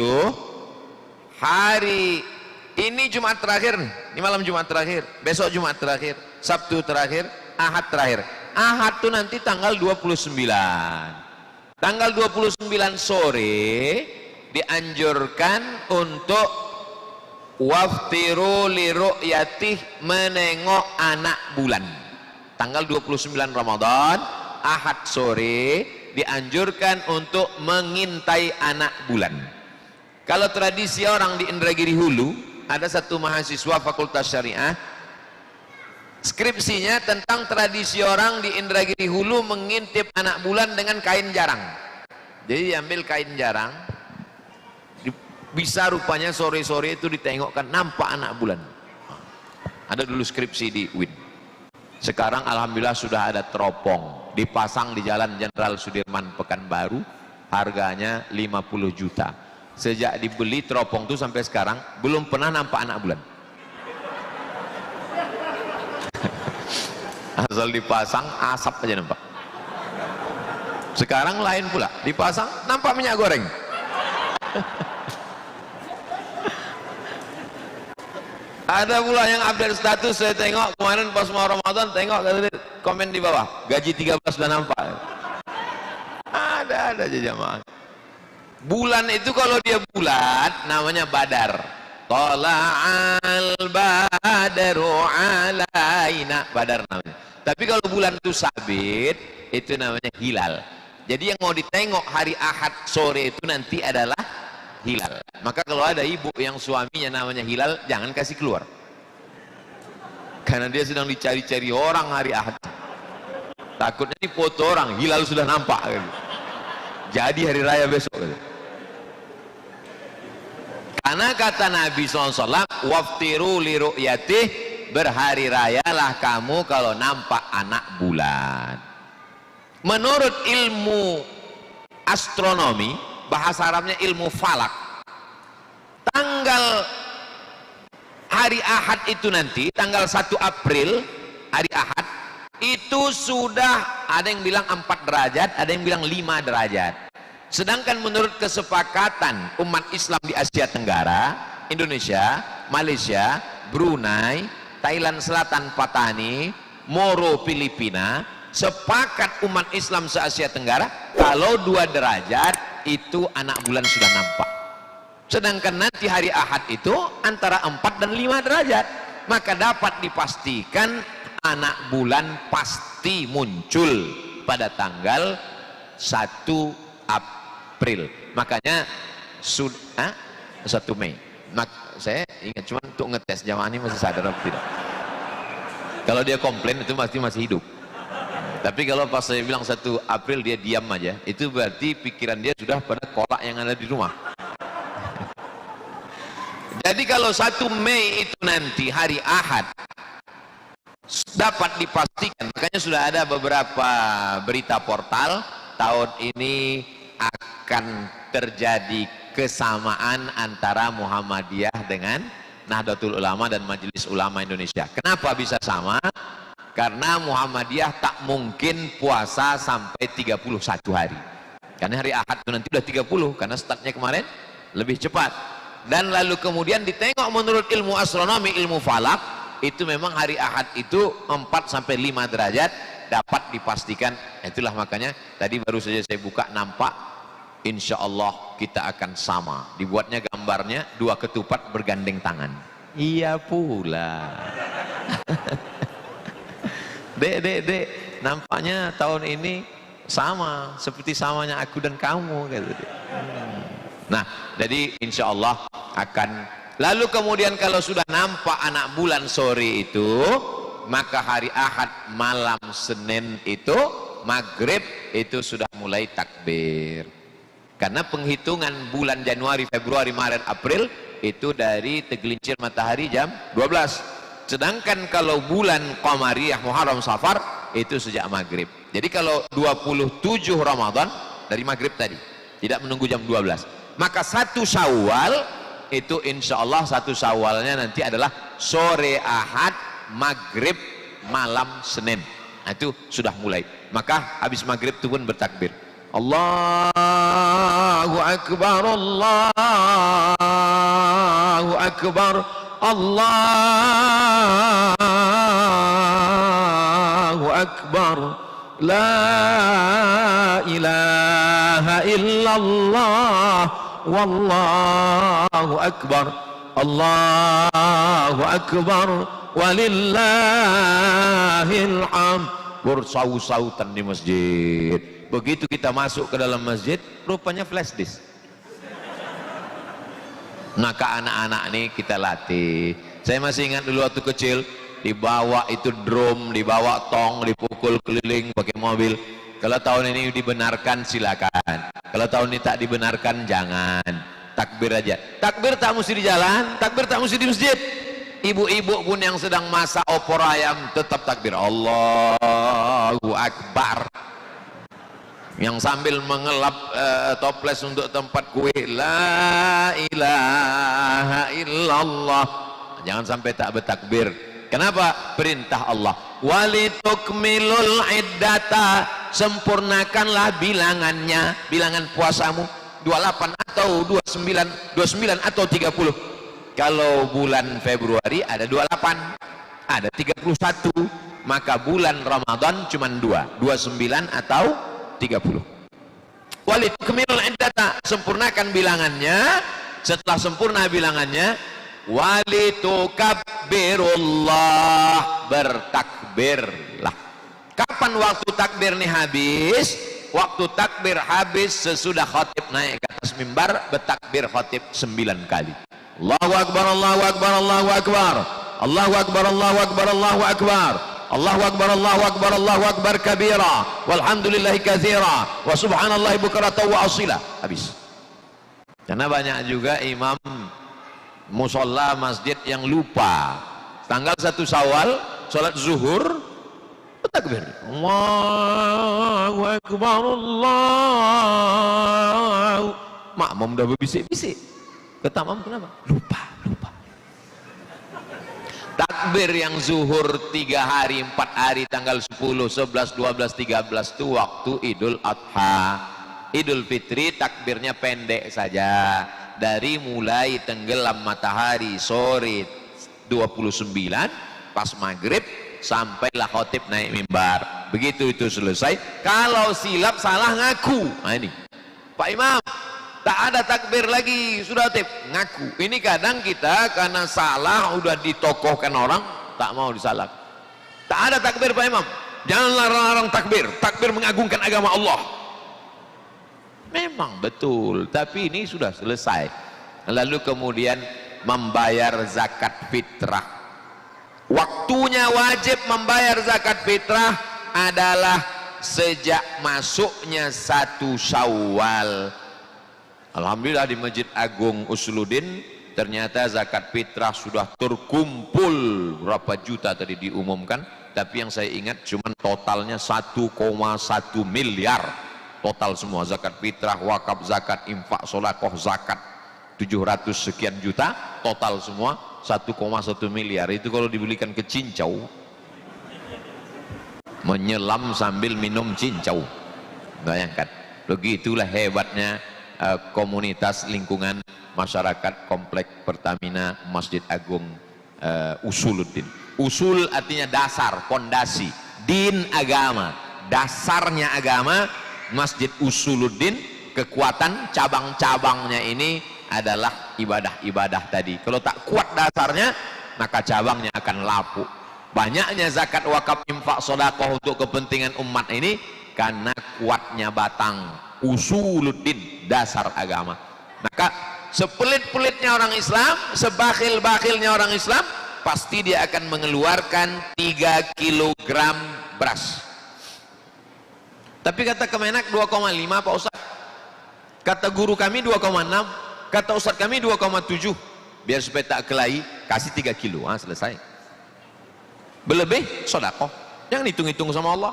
hari ini Jumat terakhir, ini malam Jumat terakhir, besok Jumat terakhir, Sabtu terakhir, Ahad terakhir. Ahad tuh nanti tanggal 29. Tanggal 29 sore dianjurkan untuk waftiru li ru'yatih, menengok anak bulan. Tanggal 29 Ramadan, Ahad sore dianjurkan untuk mengintai anak bulan. Kalau tradisi orang di Indragiri Hulu, ada satu mahasiswa Fakultas Syariah, skripsinya tentang tradisi orang di Indragiri Hulu mengintip anak bulan dengan kain jarang. Jadi ambil kain jarang, bisa rupanya sore-sore itu ditengokkan nampak anak bulan. Ada dulu skripsi di UIN. Sekarang alhamdulillah sudah ada teropong dipasang di Jalan Jenderal Sudirman Pekanbaru, harganya 50 juta. Sejak dibeli teropong itu sampai sekarang belum pernah nampak anak bulan. Asal dipasang asap aja nampak. Sekarang lain pula, dipasang nampak minyak goreng. Ada pula yang update status, saya tengok kemarin pas mau Ramadan, tengok komen di bawah, gaji 13 sudah nampak. Ada aja jamaah. Bulan itu kalau dia bulat namanya badar. Tala'al badaru alaina, badar namanya. Tapi kalau bulan itu sabit, itu namanya hilal. Jadi yang mau ditengok hari Ahad sore itu nanti adalah hilal. Maka kalau ada ibu yang suaminya namanya hilal, jangan kasih keluar. Karena dia sedang dicari-cari orang hari Ahad. Takutnya dipoto orang, hilal sudah nampak. Jadi hari raya besok. Karena kata Nabi SAW, waftiru li ru'yatih, berhari rayalah kamu kalau nampak anak bulan. Menurut ilmu astronomi, bahasa Arabnya ilmu falak, tanggal hari Ahad itu nanti, tanggal 1 April, hari Ahad, itu sudah ada yang bilang 4 derajat, ada yang bilang 5 derajat. Sedangkan menurut kesepakatan umat Islam di Asia Tenggara, Indonesia, Malaysia, Brunei, Thailand Selatan, Patani, Moro, Filipina, sepakat umat Islam se-Asia Tenggara kalau 2 derajat itu anak bulan sudah nampak. Sedangkan nanti hari Ahad itu antara 4 dan 5 derajat, maka dapat dipastikan anak bulan pasti muncul pada tanggal 1 April. Makanya 1 Mei. Saya ingat cuma untuk ngetes jamaah ini masih sadar atau tidak. Kalau dia komplain itu pasti masih hidup. Tapi kalau pas saya bilang 1 April dia diam aja, itu berarti pikiran dia sudah pada kolak yang ada di rumah. Jadi kalau 1 Mei itu nanti hari Ahad dapat dipastikan, makanya sudah ada beberapa berita portal tahun ini akan terjadi kesamaan antara Muhammadiyah dengan Nahdlatul Ulama dan Majelis Ulama Indonesia. Kenapa bisa sama? Karena Muhammadiyah tak mungkin puasa sampai 31 hari. Karena hari Ahad itu nanti udah 30, karena startnya kemarin lebih cepat. Dan lalu kemudian ditengok menurut ilmu astronomi, ilmu falak, itu memang hari Ahad itu 4 sampai 5 derajat dapat dipastikan. Itulah makanya tadi baru saja saya buka, nampak insya Allah kita akan sama. Dibuatnya gambarnya 2 ketupat bergandeng tangan. Iya pula. Dek, nampaknya tahun ini sama seperti samanya aku dan kamu, kata dia. Nah, jadi insya Allah akan. Lalu kemudian kalau sudah nampak anak bulan sore itu, maka hari Ahad malam Senin itu maghrib itu sudah mulai takbir. Karena penghitungan bulan Januari, Februari, Maret, April itu dari tergelincir matahari jam 12. Sedangkan kalau bulan Qamariyah, Muharram, Safar itu sejak maghrib. Jadi kalau 27 Ramadan dari maghrib tadi, tidak menunggu jam 12. Maka 1 Syawal itu insya Allah 1 Syawalnya nanti adalah sore Ahad, maghrib, malam Senin. Nah, itu sudah mulai. Maka habis maghrib itu pun bertakbir. Allahu Akbar, Allahu Akbar, Allahu Akbar, la ilaha illallah, wallahu akbar, Allahu akbar, walillahil hamd. Bersau-sautan di masjid. Begitu kita masuk ke dalam masjid, rupanya flash disk. Maka anak-anak nih kita latih. Saya masih ingat dulu waktu kecil, dibawa itu drum, dibawa tong, dipukul keliling pakai mobil. Kalau tahun ini dibenarkan silakan, kalau tahun ini tak dibenarkan jangan. Takbir aja. Takbir tak mesti di jalan, takbir tak mesti di masjid. Ibu-ibu pun yang sedang masak opor ayam tetap takbir Allahu Akbar. Yang sambil mengelap toples untuk tempat kue, la ilaha illallah, jangan sampai tak bertakbir. Kenapa? Perintah Allah, walitukmilul iddata, sempurnakanlah bilangannya, bilangan puasamu 28 atau 29 atau 30. Kalau bulan Februari ada 28, ada 31, maka bulan Ramadan cuma 29 atau 30. Walitukmilul iddata, sempurnakan bilangannya. Setelah sempurna bilangannya, walitukabbirullah, bertakbirlah. Kapan waktu takbir nih habis? Waktu takbir habis sesudah khatib naik ke atas mimbar, bertakbir khatib 9 kali. Allahu Akbar, Allahu Akbar, Allahu Akbar, Allahu Akbar, Allahu Akbar, Allahu Akbar, Allahu Akbar, Allahu Akbar, Allahu Akbar kabira, walhamdulillahi katsira, wa subhanallahi bukratan wa asila. Habis. Karena banyak juga imam musola masjid yang lupa tanggal 1 Syawal salat zuhur bertakbir Allahu Akbar, Allahu, makmum udah berbisik-bisik, kata makmum kenapa? Lupa. Takbir yang zuhur 3 hari 4 hari tanggal 10, 11, 12, 13 itu waktu Idul Adha. Idul Fitri takbirnya pendek saja, dari mulai tenggelam matahari sore 29 pas maghrib sampailah khotib naik mimbar. Begitu itu selesai. Kalau silap salah ngaku. Nah ini Pak Imam, tak ada takbir lagi, sudah khotib, ngaku. Ini kadang kita karena salah udah ditokohkan orang tak mau disalah. Tak ada takbir Pak Imam, janganlah larang takbir, takbir mengagungkan agama Allah. Memang betul, tapi ini sudah selesai. Lalu kemudian membayar zakat fitrah. Waktunya wajib membayar zakat fitrah adalah sejak masuknya 1 Syawal. Alhamdulillah di Masjid Agung Usuluddin ternyata zakat fitrah sudah terkumpul berapa juta tadi diumumkan, tapi yang saya ingat cuman totalnya 1,1 miliar. Total semua zakat fitrah, wakaf zakat, infak, sholaqoh, zakat 700 sekian juta, total semua 1,1 miliar. Itu kalau dibelikan ke cincau, menyelam sambil minum cincau, bayangkan. Begitulah hebatnya komunitas lingkungan masyarakat komplek Pertamina Masjid Agung Usuluddin. Usul artinya dasar, pondasi, din agama, dasarnya agama. Masjid Usuluddin, kekuatan cabang-cabangnya ini adalah ibadah-ibadah tadi. Kalau tak kuat dasarnya, maka cabangnya akan lapuk. Banyaknya zakat, wakaf, infak, sedekah untuk kepentingan umat ini karena kuatnya batang Usuluddin, dasar agama. Maka sepelit-pelitnya orang Islam, sebakhil-bakhilnya orang Islam, pasti dia akan mengeluarkan 3 kilogram beras. Tapi kata Kemenak 2,5 Pak Ustaz, kata guru kami 2,6, kata Ustaz kami 2,7. Biar supaya tak kelahi, kasih 3 kilo, selesai. Berlebih sedekah, jangan hitung-hitung sama Allah.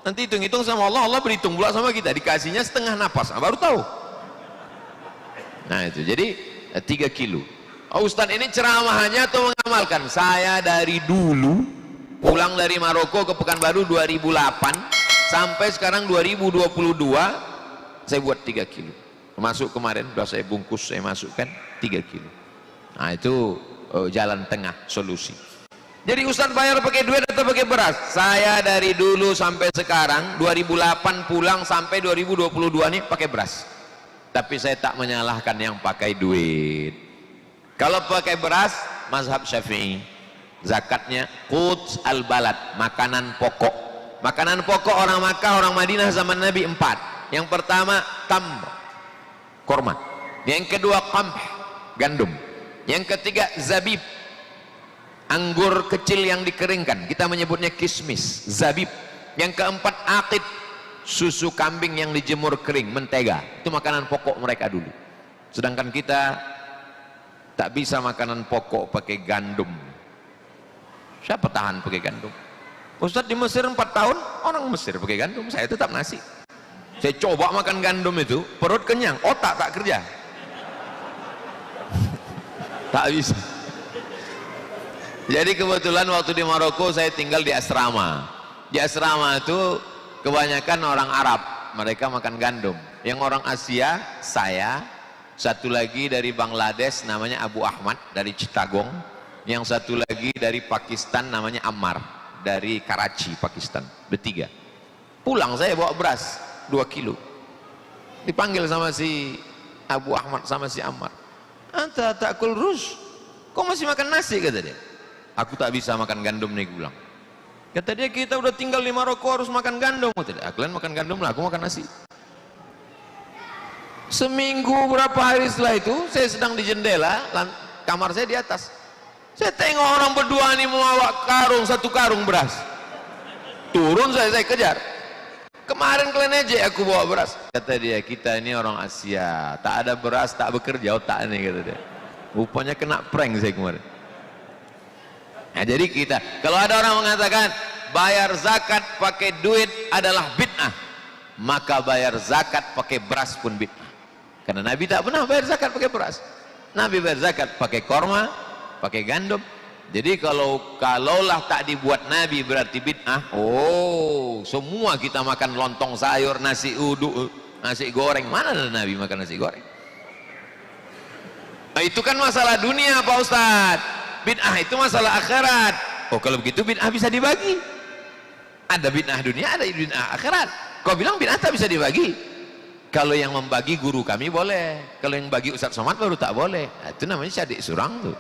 Nanti hitung-hitung sama Allah, Allah berhitung pula sama kita, dikasihnya setengah napas, baru tahu. Nah itu, jadi 3 kilo. Ustaz ini ceramahannya atau mengamalkan? Saya dari dulu pulang dari Maroko ke Pekanbaru 2008 sampai sekarang 2022 saya buat 3 kilo. Masuk kemarin sudah saya bungkus, saya masukkan 3 kilo. Nah itu jalan tengah, solusi. Jadi Ustaz bayar pakai duit atau pakai beras? Saya dari dulu sampai sekarang 2008 pulang sampai 2022 nih pakai beras. Tapi saya tak menyalahkan yang pakai duit. Kalau pakai beras, mazhab Syafi'i, zakatnya quds al-balad, makanan pokok. Makanan pokok orang Makkah, orang Madinah zaman Nabi 4. Yang pertama tamr, korma. Yang kedua qamh, gandum. Yang ketiga zabib, anggur kecil yang dikeringkan, kita menyebutnya kismis, zabib. Yang keempat aqid, susu kambing yang dijemur kering, mentega. Itu makanan pokok mereka dulu. Sedangkan kita tak bisa makanan pokok pakai gandum. Siapa tahan pakai gandum? Ustadz, di Mesir 4 tahun orang Mesir pakai gandum, saya tetap nasi. Saya coba makan gandum itu, perut kenyang, otak tak kerja. Tak bisa. Jadi kebetulan waktu di Maroko saya tinggal di asrama. Di asrama itu kebanyakan orang Arab, mereka makan gandum. Yang orang Asia, saya, satu lagi dari Bangladesh namanya Abu Ahmad dari Chittagong, yang satu lagi dari Pakistan namanya Ammar dari Karachi, Pakistan. Bertiga. Pulang saya bawa beras 2 kilo. Dipanggil sama si Abu Ahmad sama si Ammar. Anta takul rus, kok masih makan nasi, kata dia. Aku tak bisa makan gandum nih, gue bilang. Kata dia, kita udah tinggal di Maroko harus makan gandum. Kata dia, kalian makan gandum lah, aku makan nasi. Seminggu berapa hari setelah itu, saya sedang di jendela, kamar saya di atas. Saya tengok orang berdua ini membawa karung, 1 karung beras. Turun saya kejar. Kemarin kalian aja aku bawa beras. Kata dia, kita ini orang Asia, tak ada beras, tak bekerja otak ini, kata dia. Rupanya kena prank saya kemarin. Nah, jadi kita, kalau ada orang mengatakan bayar zakat pakai duit adalah bid'ah, maka bayar zakat pakai beras pun bid'ah. Karena Nabi tak pernah bayar zakat pakai beras. Nabi bayar zakat pakai korma, pakai gandum. Jadi kalaulah tak dibuat Nabi berarti bid'ah. Oh, semua kita makan lontong sayur, nasi uduk, nasi goreng. Mana ada Nabi makan nasi goreng? Nah, itu kan masalah dunia, Pak Ustadz. Bid'ah itu masalah akhirat. Oh, kalau begitu bid'ah bisa dibagi. Ada bid'ah dunia, ada bid'ah akhirat. Kau bilang bid'ah tak bisa dibagi. Kalau yang membagi guru kami boleh, kalau yang bagi Ustadz Somad baru tak boleh. Nah, itu namanya syadik surang tuh.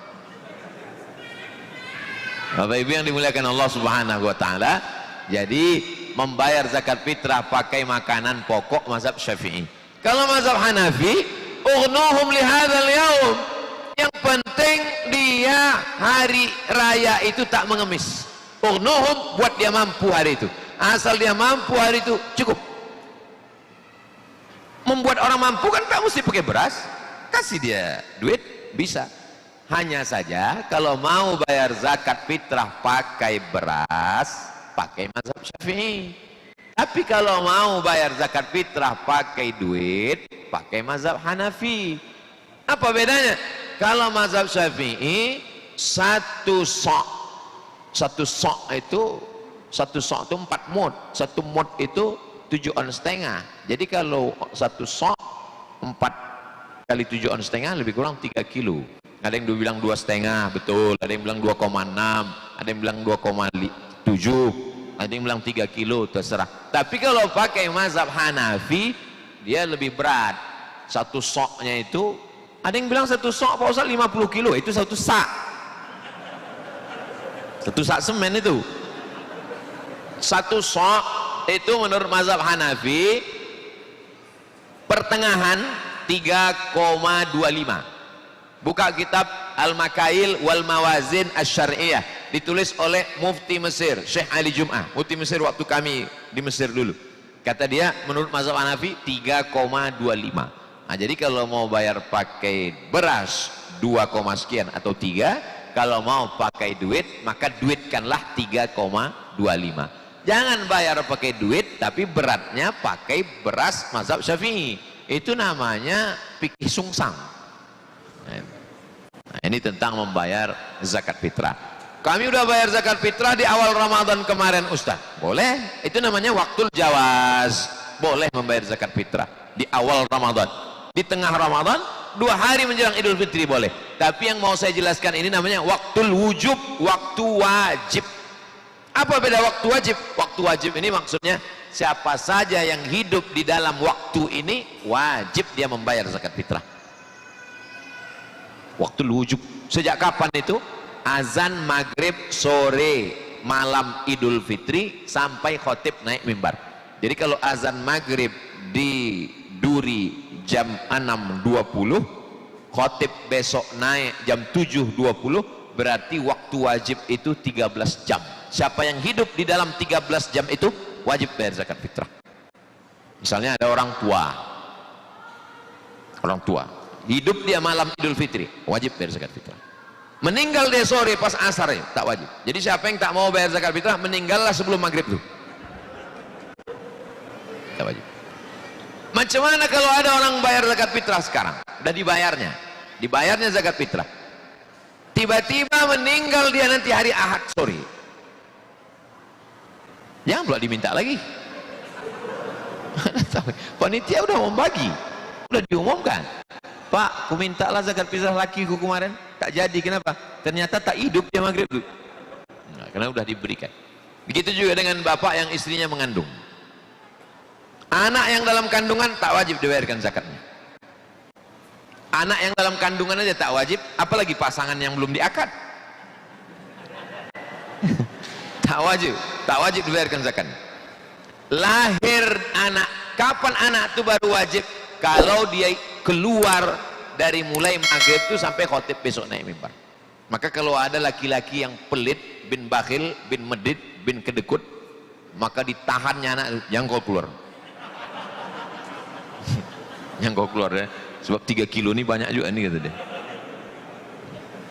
Bapak Ibu yang dimuliakan Allah Subhanahu wa taala, jadi membayar zakat fitrah pakai makanan pokok mazhab Syafi'i. Kalau mazhab Hanafi, ughnuhum li hadzal yaum. Yang penting dia hari raya itu tak mengemis. Ughnuhum, buat dia mampu hari itu. Asal dia mampu hari itu cukup. Membuat orang mampu kan tak mesti pakai beras. Kasih dia duit bisa. Hanya saja kalau mau bayar zakat fitrah pakai beras, pakai mazhab Syafi'i. Tapi kalau mau bayar zakat fitrah pakai duit, pakai mazhab Hanafi. Apa bedanya? Kalau mazhab Syafi'i satu sok itu 4 mud. 1 mud itu 7 ons setengah. Jadi kalau 1 sok 4 kali 7 ons setengah lebih kurang 3 kilo. Ada yang bilang 2,5, betul. Ada yang bilang 2,6, ada yang bilang 2,7, ada yang bilang 3 kilo, terserah. Tapi kalau pakai mazhab Hanafi, dia lebih berat. 1 soknya itu, ada yang bilang 1 sok Pak Ustaz 50 kilo, itu 1 sak. 1 sak semen itu. 1 sok itu menurut mazhab Hanafi pertengahan 3,25. Buka kitab Al-Makail wal Mawazin Asy-Syar'iyyah, ditulis oleh Mufti Mesir Syekh Ali Jum'ah, Mufti Mesir waktu kami di Mesir dulu. Kata dia menurut mazhab Hanafi 3,25. Nah, jadi kalau mau bayar pakai beras 2, sekian atau 3, kalau mau pakai duit maka duitkanlah 3,25. Jangan bayar pakai duit tapi beratnya pakai beras mazhab Syafi'i. Itu namanya fikih sungsang. Nah, ini tentang membayar zakat fitrah. Kami udah bayar zakat fitrah di awal Ramadan kemarin, Ustaz. Boleh, itu namanya waktul jawaz. Boleh membayar zakat fitrah di awal Ramadan. Di tengah Ramadan, 2 hari menjelang Idul Fitri boleh. Tapi yang mau saya jelaskan ini namanya waktul wujub, waktu wajib. Apa beda waktu wajib? Waktu wajib ini maksudnya siapa saja yang hidup di dalam waktu ini wajib dia membayar zakat fitrah. Waktu wujub. Sejak kapan itu? Azan maghrib sore malam Idul Fitri sampai khotib naik mimbar. Jadi kalau azan maghrib di Duri jam 6.20, khotib besok naik jam 7.20, berarti waktu wajib itu 13 jam. Siapa yang hidup di dalam 13 jam itu wajib bayar zakat fitrah. Misalnya ada orang tua hidup dia malam Idul Fitri, wajib bayar zakat fitrah. Meninggal dia sore pas asar ya, tak wajib. Jadi siapa yang tak mau bayar zakat fitrah, meninggallah sebelum maghrib tuh, tak wajib. Macam mana kalau ada orang bayar zakat fitrah sekarang, udah dibayarnya zakat fitrah, tiba-tiba meninggal dia nanti hari Ahad sore, jangan pula diminta lagi. Panitia udah mau bagi, udah diumumkan, Pak, ku mintalah zakat fitrah lakiku kemarin, tak jadi. Kenapa? Ternyata tak hidup dia maghrib itu. Nah, karena udah diberikan. Begitu juga dengan bapak yang istrinya mengandung. Anak yang dalam kandungan tak wajib dibayarkan zakatnya. Anak yang dalam kandungan aja tak wajib, apalagi pasangan yang belum diakad. tak wajib dibayarkan zakatnya. Lahir anak, kapan anak itu baru wajib? Kalau dia keluar dari mulai maghrib itu sampai khotib besok naik mimbar. Maka kalau ada laki-laki yang pelit, bin bakhil, bin medit, bin kedekut, maka ditahannya anak, jangan kau keluar. Yang kau keluar ya, sebab 3 kilo ini banyak juga nih, kata dia.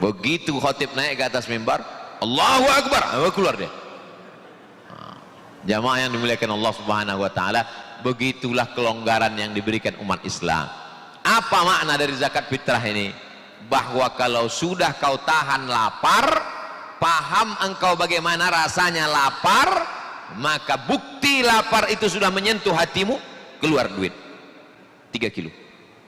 Begitu khotib naik ke atas mimbar, Allahu Akbar, keluar dia. Jamaah yang dimuliakan Allah Subhanahu wa taala, begitulah kelonggaran yang diberikan umat Islam. Apa makna dari zakat fitrah ini? Bahwa kalau sudah kau tahan lapar, paham engkau bagaimana rasanya lapar, maka bukti lapar itu sudah menyentuh hatimu, keluar duit 3 kilo.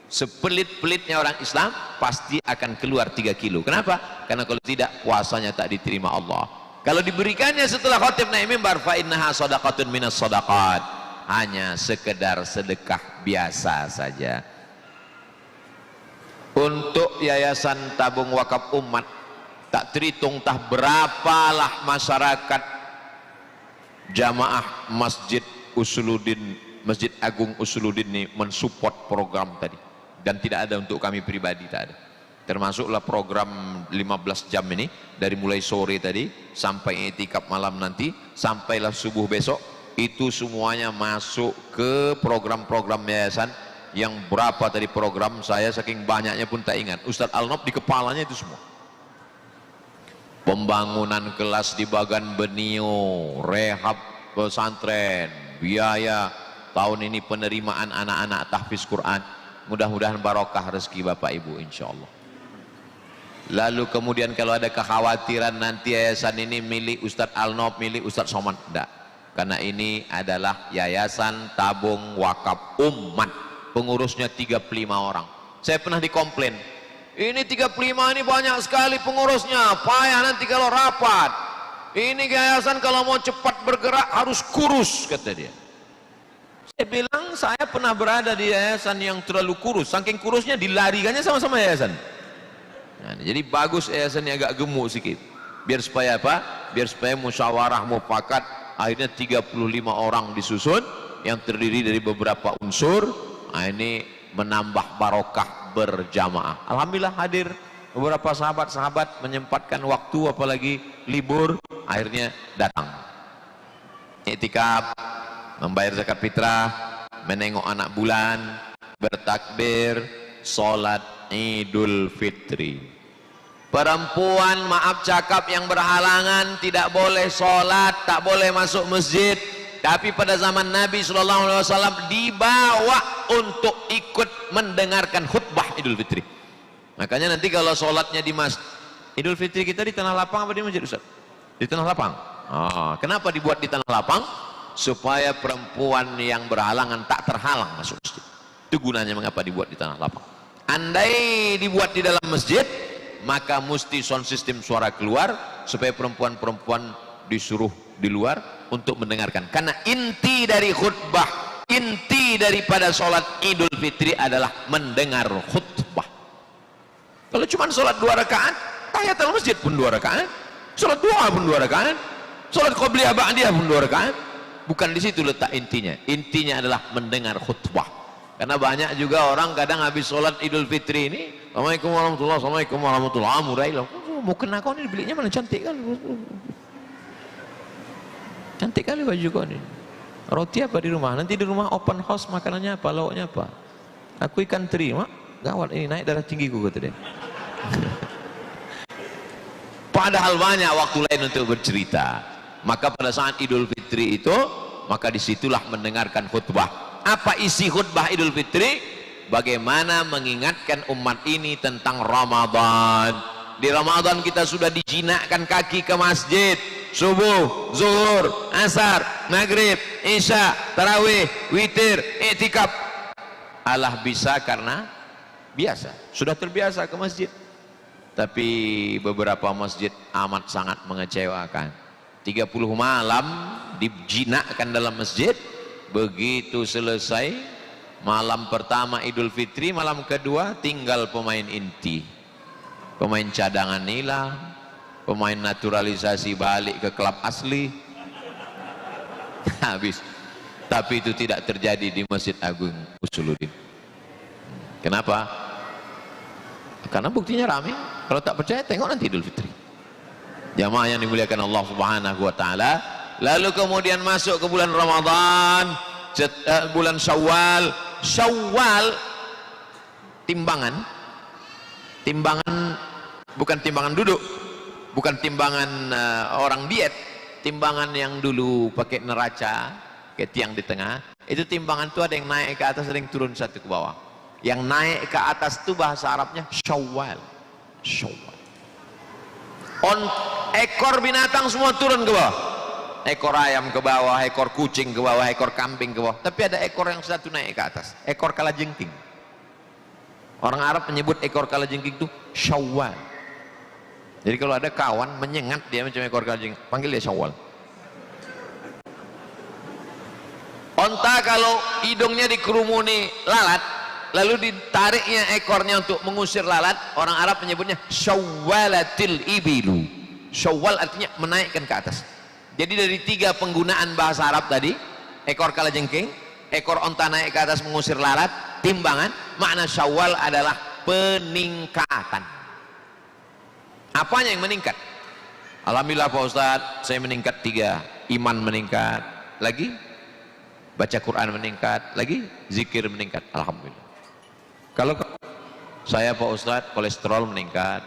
Sepelit-pelitnya orang Islam pasti akan keluar 3 kilo. Kenapa? Karena kalau tidak, puasanya tak diterima Allah. Kalau diberikannya setelah khotib naik mimbar, fa innaha shadaqatun minas shadaqat, hanya sekedar sedekah biasa saja. Untuk yayasan tabung wakaf umat, tak terhitung tah berapalah masyarakat jamaah Masjid Usuluddin, Masjid Agung Usuluddin ini mensupport program tadi. Dan tidak ada untuk kami pribadi, tak ada. Termasuklah program 15 jam ini, dari mulai sore tadi sampai itikaf malam nanti, sampailah subuh besok, itu semuanya masuk ke program-program yayasan. Yang berapa tadi program saya, saking banyaknya pun tak ingat. Ustadz Al-Nob di kepalanya itu semua. Pembangunan kelas di Bagan Benio, rehab pesantren, biaya tahun ini penerimaan anak-anak tahfiz Quran. Mudah-mudahan barokah rezeki Bapak Ibu, insya Allah. Lalu kemudian kalau ada kekhawatiran nanti yayasan ini milik Ustadz Al-Nob, milik Ustadz Somad, tidak. Karena ini adalah yayasan tabung wakaf umat, pengurusnya 35 orang. Saya pernah dikomplain, ini 35 ini banyak sekali pengurusnya, payah nanti kalau rapat. Ini yayasan kalau mau cepat bergerak harus kurus, kata dia. Saya bilang, saya pernah berada di yayasan yang terlalu kurus, saking kurusnya dilarikannya sama-sama yayasan. Nah, jadi bagus yayasan yang agak gemuk sedikit. Biar supaya apa? Biar supaya musyawarah mufakat, akhirnya 35 orang disusun yang terdiri dari beberapa unsur. Nah, ini menambah barokah berjamaah. Alhamdulillah hadir beberapa sahabat-sahabat menyempatkan waktu, apalagi libur, akhirnya datang. Iktikaf, membayar zakat fitrah, menengok anak bulan, bertakbir, sholat Idul Fitri. Perempuan, maaf cakap, yang berhalangan tidak boleh sholat, tak boleh masuk masjid. Tapi pada zaman Nabi SAW dibawa untuk ikut mendengarkan khutbah Idul Fitri. Makanya nanti kalau sholatnya di masjid Idul Fitri kita di tanah lapang apa di masjid, Ustaz? Di tanah lapang. Oh, kenapa dibuat di tanah lapang? Supaya perempuan yang berhalangan tak terhalang masuk masjid. Itu gunanya mengapa dibuat di tanah lapang. Andai dibuat di dalam masjid, maka mesti sound system suara keluar supaya perempuan-perempuan disuruh di luar untuk mendengarkan. Karena inti dari khutbah, inti daripada sholat Idul Fitri adalah mendengar khutbah. Kalau cuma sholat 2 rakaat, tahiyatul masjid pun 2 rakaat, sholat duha pun 2 rakaat, sholat qobliyah ba'diyah pun 2 rakaat. Bukan di situ letak intinya. Intinya adalah mendengar khutbah. Karena banyak juga orang kadang habis sholat Idul Fitri ini Assalamualaikum warahmatullahi, assalamualaikum warahmatullahi, murailah. Mau kena kau ni belinya mana cantik kali. Cantik kali baju kau ni. Roti apa di rumah? Nanti di rumah open house, makanannya apa, lauknya apa? Aku ikan teri, mak. Gawat ini, naik darah tinggiku kata dia. Padahal banyak waktu lain untuk bercerita. Maka pada saat Idul Fitri itu, maka disitulah mendengarkan khutbah. Apa isi khutbah Idul Fitri? Bagaimana mengingatkan umat ini tentang Ramadan. Di Ramadan kita sudah dijinakkan kaki ke masjid. Subuh, zuhur, asar, maghrib, isya, tarawih, witir, i'tikaf. Allah bisa karena biasa, sudah terbiasa ke masjid. Tapi beberapa masjid amat sangat mengecewakan. 30 malam dijinakkan dalam masjid, begitu selesai malam pertama Idul Fitri, malam kedua tinggal pemain inti, pemain cadangan hilang, pemain naturalisasi balik ke klub asli. Habis. Tapi itu tidak terjadi di Masjid Agung Usuluddin. Kenapa? Karena buktinya ramai. Kalau tak percaya tengok nanti Idul Fitri. Jamaah yang dimuliakan Allah Subhanahu wa taala. Lalu kemudian masuk ke bulan Ramadan, bulan Syawal. Syawal timbangan bukan timbangan duduk, bukan timbangan orang diet, timbangan yang dulu pakai neraca, ke tiang di tengah. Itu timbangan itu ada yang naik ke atas, ada yang turun satu ke bawah. Yang naik ke atas itu bahasa Arabnya Syawal. Syawal. Ekor binatang semua turun ke bawah. Ekor ayam ke bawah, ekor kucing ke bawah, ekor kambing ke bawah. Tapi ada ekor yang satu naik ke atas, ekor kalajengking. Orang Arab menyebut ekor kalajengking itu Syawal. Jadi kalau ada kawan menyengat dia macam ekor kalajengking, panggil dia Syawal. Onta kalau hidungnya dikerumuni lalat, lalu ditariknya ekornya untuk mengusir lalat, orang Arab menyebutnya Syawalatil ibilu. Syawal artinya menaikkan ke atas. Jadi dari 3 penggunaan bahasa Arab tadi, ekor kalajengking, ekor onta naik ke atas mengusir lalat, timbangan, makna Syawal adalah peningkatan. Apanya yang meningkat? Alhamdulillah Pak Ustadz, saya meningkat 3, iman meningkat, lagi baca Quran meningkat, lagi zikir meningkat. Alhamdulillah. Kalau saya Pak Ustadz, kolesterol meningkat,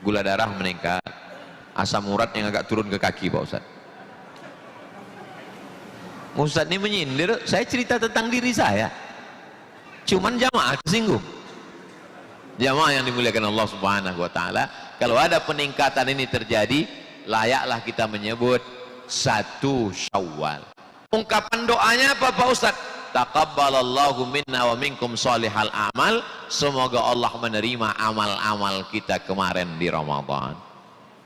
gula darah meningkat, asam urat yang agak turun ke kaki Pak Ustadz. Ustadz ini menyindir, saya cerita tentang diri saya. Cuman jamaah tersinggung. Jamaah yang dimuliakan Allah Subhanahu wa taala, kalau ada peningkatan ini terjadi, layaklah kita menyebut 1 Syawal. Ungkapan doanya apa Pak Ustadz? Taqabbalallahu minna wa minkum sholihal amal. Semoga Allah menerima amal-amal kita kemarin di Ramadan.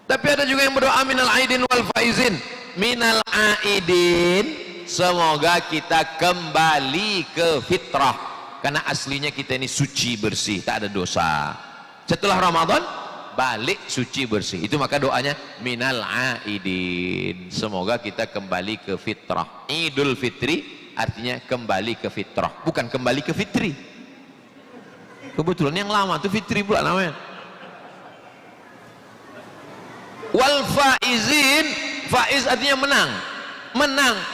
Tapi ada juga yang berdoa minal aidin wal faizin. Minal aidin, semoga kita kembali ke fitrah. Karena aslinya kita ini suci bersih, tak ada dosa. Setelah Ramadan balik suci bersih. Itu maka doanya minal aidin. Semoga kita kembali ke fitrah. Idul Fitri artinya kembali ke fitrah, bukan kembali ke fitri. Kebetulan yang lama itu fitri pula namanya. Wal faizin, faiz artinya menang.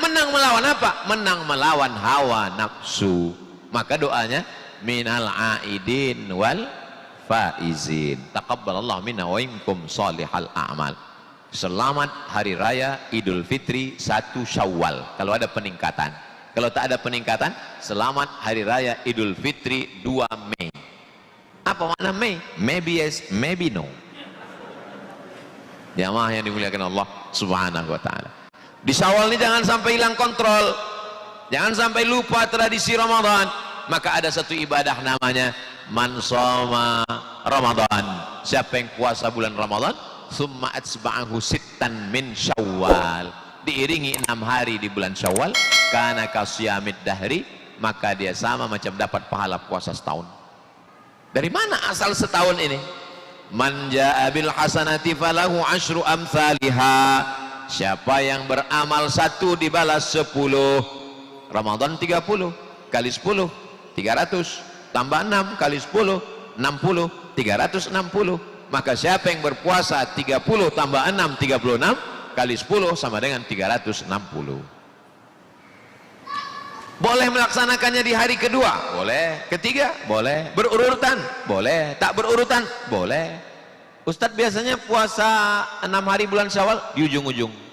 Menang melawan apa? Menang melawan hawa nafsu. Maka doanya minal aidin wal faizin. Taqabbalallahu minna wa minkum sholihal a'mal. Selamat hari raya Idul Fitri 1 Syawal. Kalau ada peningkatan. Kalau tak ada peningkatan, selamat hari raya Idul Fitri 2 Mei. Apa makna Mei? Maybe yes, maybe no. Jamaah yang dimuliakan Allah Subhanahu wa taala. Di Syawal ini jangan sampai hilang kontrol. Jangan sampai lupa tradisi Ramadan. Maka ada satu ibadah namanya man shoma Ramadan. Siapa yang puasa bulan Ramadan, summa atsba'ahu sittan min Syawal, diiringi 6 hari di bulan Syawal, kana kasyamid dahri, maka dia sama macam dapat pahala puasa setahun. Dari mana asal setahun ini? Man jaa bil hasanati falahu asyru amsalha. Siapa yang beramal 1 dibalas 10. Ramadan 30 kali 10 300, tambah 6 kali 10 60, 360. Maka siapa yang berpuasa 30 tambah 6, 36 kali 10 sama dengan 360. Boleh melaksanakannya di hari kedua, boleh. Ketiga, boleh. Berurutan, boleh. Tak berurutan, boleh. Ustadz biasanya puasa 6 hari bulan Syawal di ujung-ujung.